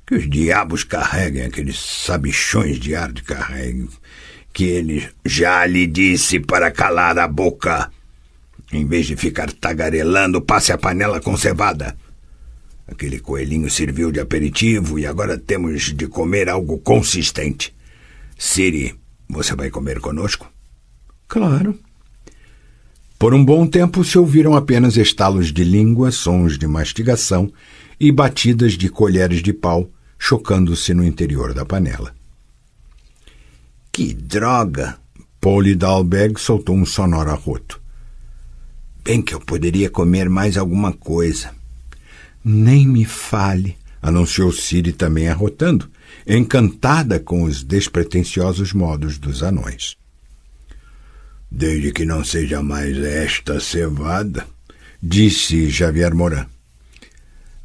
Speaker 5: Que os diabos carreguem aqueles sabichões de ar de carregue. Que ele já lhe disse para calar a boca. Em vez de ficar tagarelando, passe a panela com cevada. Aquele coelhinho serviu de aperitivo e agora temos de comer algo consistente. Ciri, você vai comer conosco?
Speaker 3: Claro. Por um bom tempo se ouviram apenas estalos de língua, sons de mastigação e batidas de colheres de pau chocando-se no interior da panela.
Speaker 5: Que droga!
Speaker 3: Polly Dalbeg soltou um sonoro arroto.
Speaker 5: Bem que eu poderia comer mais alguma coisa.
Speaker 3: Nem me fale, anunciou Ciri também arrotando, encantada com os despretensiosos modos dos anões.
Speaker 5: Desde que não seja mais esta cevada,
Speaker 3: disse Javier Morin.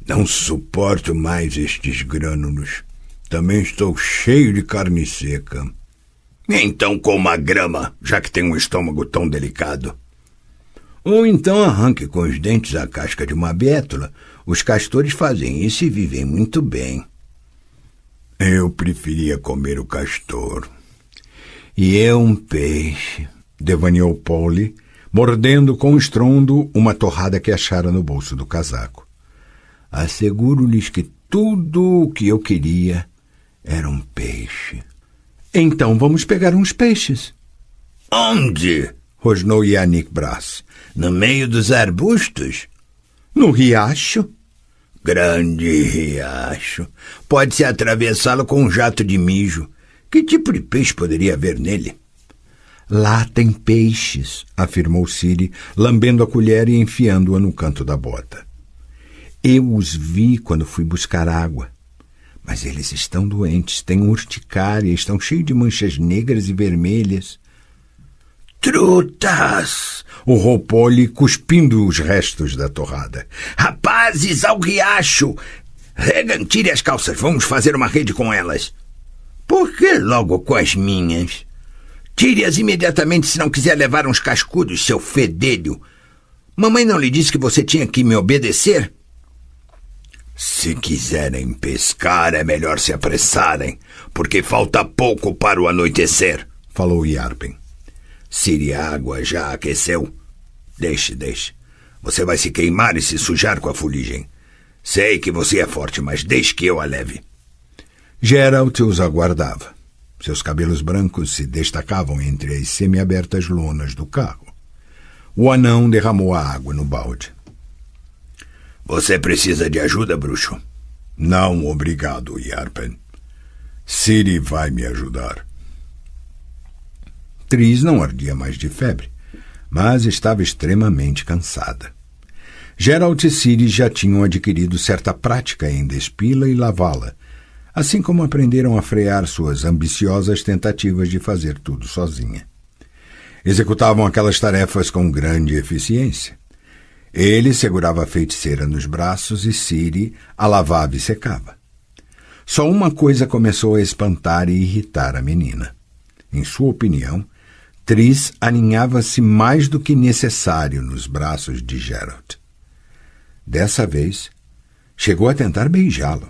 Speaker 5: Não suporto mais estes grânulos. Também estou cheio de carne seca. Então coma grama, já que tem um estômago tão delicado. Ou então arranque com os dentes a casca de uma bétula. Os castores fazem isso e vivem muito bem. Eu preferia comer o castor.
Speaker 3: E eu um peixe, devaneou Polly, mordendo com estrondo uma torrada que achara no bolso do casaco.
Speaker 5: Asseguro-lhes que tudo o que eu queria era um peixe.
Speaker 3: Então vamos pegar uns peixes.
Speaker 5: Onde?
Speaker 3: Rosnou Yannick Brass.
Speaker 5: No meio dos arbustos?
Speaker 3: No riacho?
Speaker 5: Grande riacho. Pode-se atravessá-lo com um jato de mijo. Que tipo de peixe poderia haver nele?
Speaker 3: Lá tem peixes, afirmou Ciri, lambendo a colher e enfiando-a no canto da bota. Eu os vi quando fui buscar água. Mas eles estão doentes, têm urticária, estão cheios de manchas negras e vermelhas.
Speaker 5: Trutas!
Speaker 3: Urrou Polly, cuspindo os restos da torrada.
Speaker 5: Rapazes, ao riacho! Regan, tire as calças, vamos fazer uma rede com elas. Por que logo com as minhas? Tire-as imediatamente se não quiser levar uns cascudos, seu fedelho. Mamãe não lhe disse que você tinha que me obedecer? Se quiserem pescar, é melhor se apressarem, porque falta pouco para o anoitecer,
Speaker 3: falou Yarpen.
Speaker 5: Ciri, a água já aqueceu. Deixe. Você vai se queimar e se sujar com a fuligem. Sei que você é forte, mas deixe que eu a leve.
Speaker 3: Geralt os aguardava. Seus cabelos brancos se destacavam entre as semiabertas lonas do carro. O anão derramou a água no balde.
Speaker 5: Você precisa de ajuda, bruxo?
Speaker 4: Não, obrigado, Yarpen. Ciri vai me ajudar.
Speaker 3: Tris não ardia mais de febre, mas estava extremamente cansada. Geralt e Ciri já tinham adquirido certa prática em despila e lavá-la, assim como aprenderam a frear suas ambiciosas tentativas de fazer tudo sozinha. Executavam aquelas tarefas com grande eficiência. Ele segurava a feiticeira nos braços e Ciri a lavava e secava. Só uma coisa começou a espantar e irritar a menina. Em sua opinião, Tris aninhava-se mais do que necessário nos braços de Geralt. Dessa vez, chegou a tentar beijá-lo.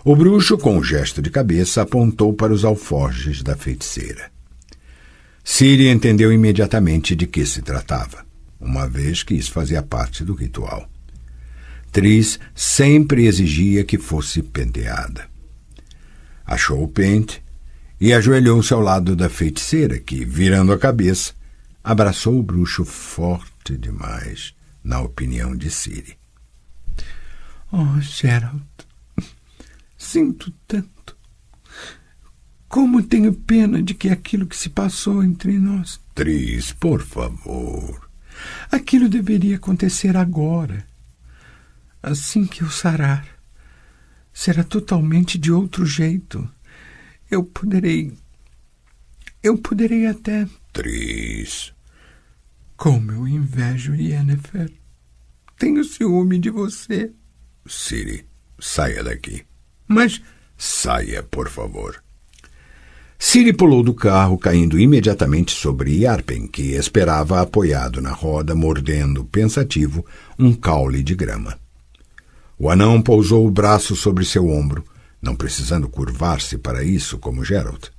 Speaker 3: O bruxo, com um gesto de cabeça, apontou para os alforjes da feiticeira. Ciri entendeu imediatamente de que se tratava, uma vez que isso fazia parte do ritual. Tris sempre exigia que fosse penteada. Achou o pente e ajoelhou-se ao lado da feiticeira, que, virando a cabeça, abraçou o bruxo forte demais, na opinião de Ciri.
Speaker 2: Oh, Geralt, sinto tanto. Como tenho pena de que aquilo que se passou entre nós...
Speaker 4: Tris, por favor.
Speaker 2: Aquilo deveria acontecer agora. Assim que eu sarar, será totalmente de outro jeito. Eu poderei até...
Speaker 4: Tris.
Speaker 2: Como eu invejo Yennefer. Tenho ciúme de você.
Speaker 4: Ciri, saia daqui.
Speaker 2: Mas...
Speaker 4: Saia, por favor.
Speaker 3: Ciri pulou do carro, caindo imediatamente sobre Yarpen, que esperava apoiado na roda, mordendo, pensativo, um caule de grama. O anão pousou o braço sobre seu ombro, não precisando curvar-se para isso como Geralt.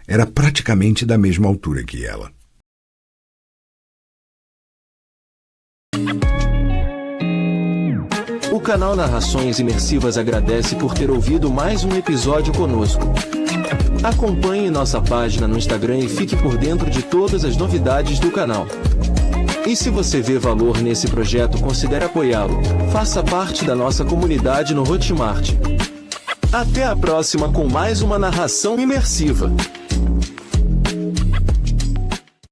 Speaker 3: Era praticamente da mesma altura que ela.
Speaker 6: O canal Narrações Imersivas agradece por ter ouvido mais um episódio conosco. Acompanhe nossa página no Instagram e fique por dentro de todas as novidades do canal. E se você vê valor nesse projeto, considere apoiá-lo. Faça parte da nossa comunidade no Hotmart. Até a próxima com mais uma narração imersiva.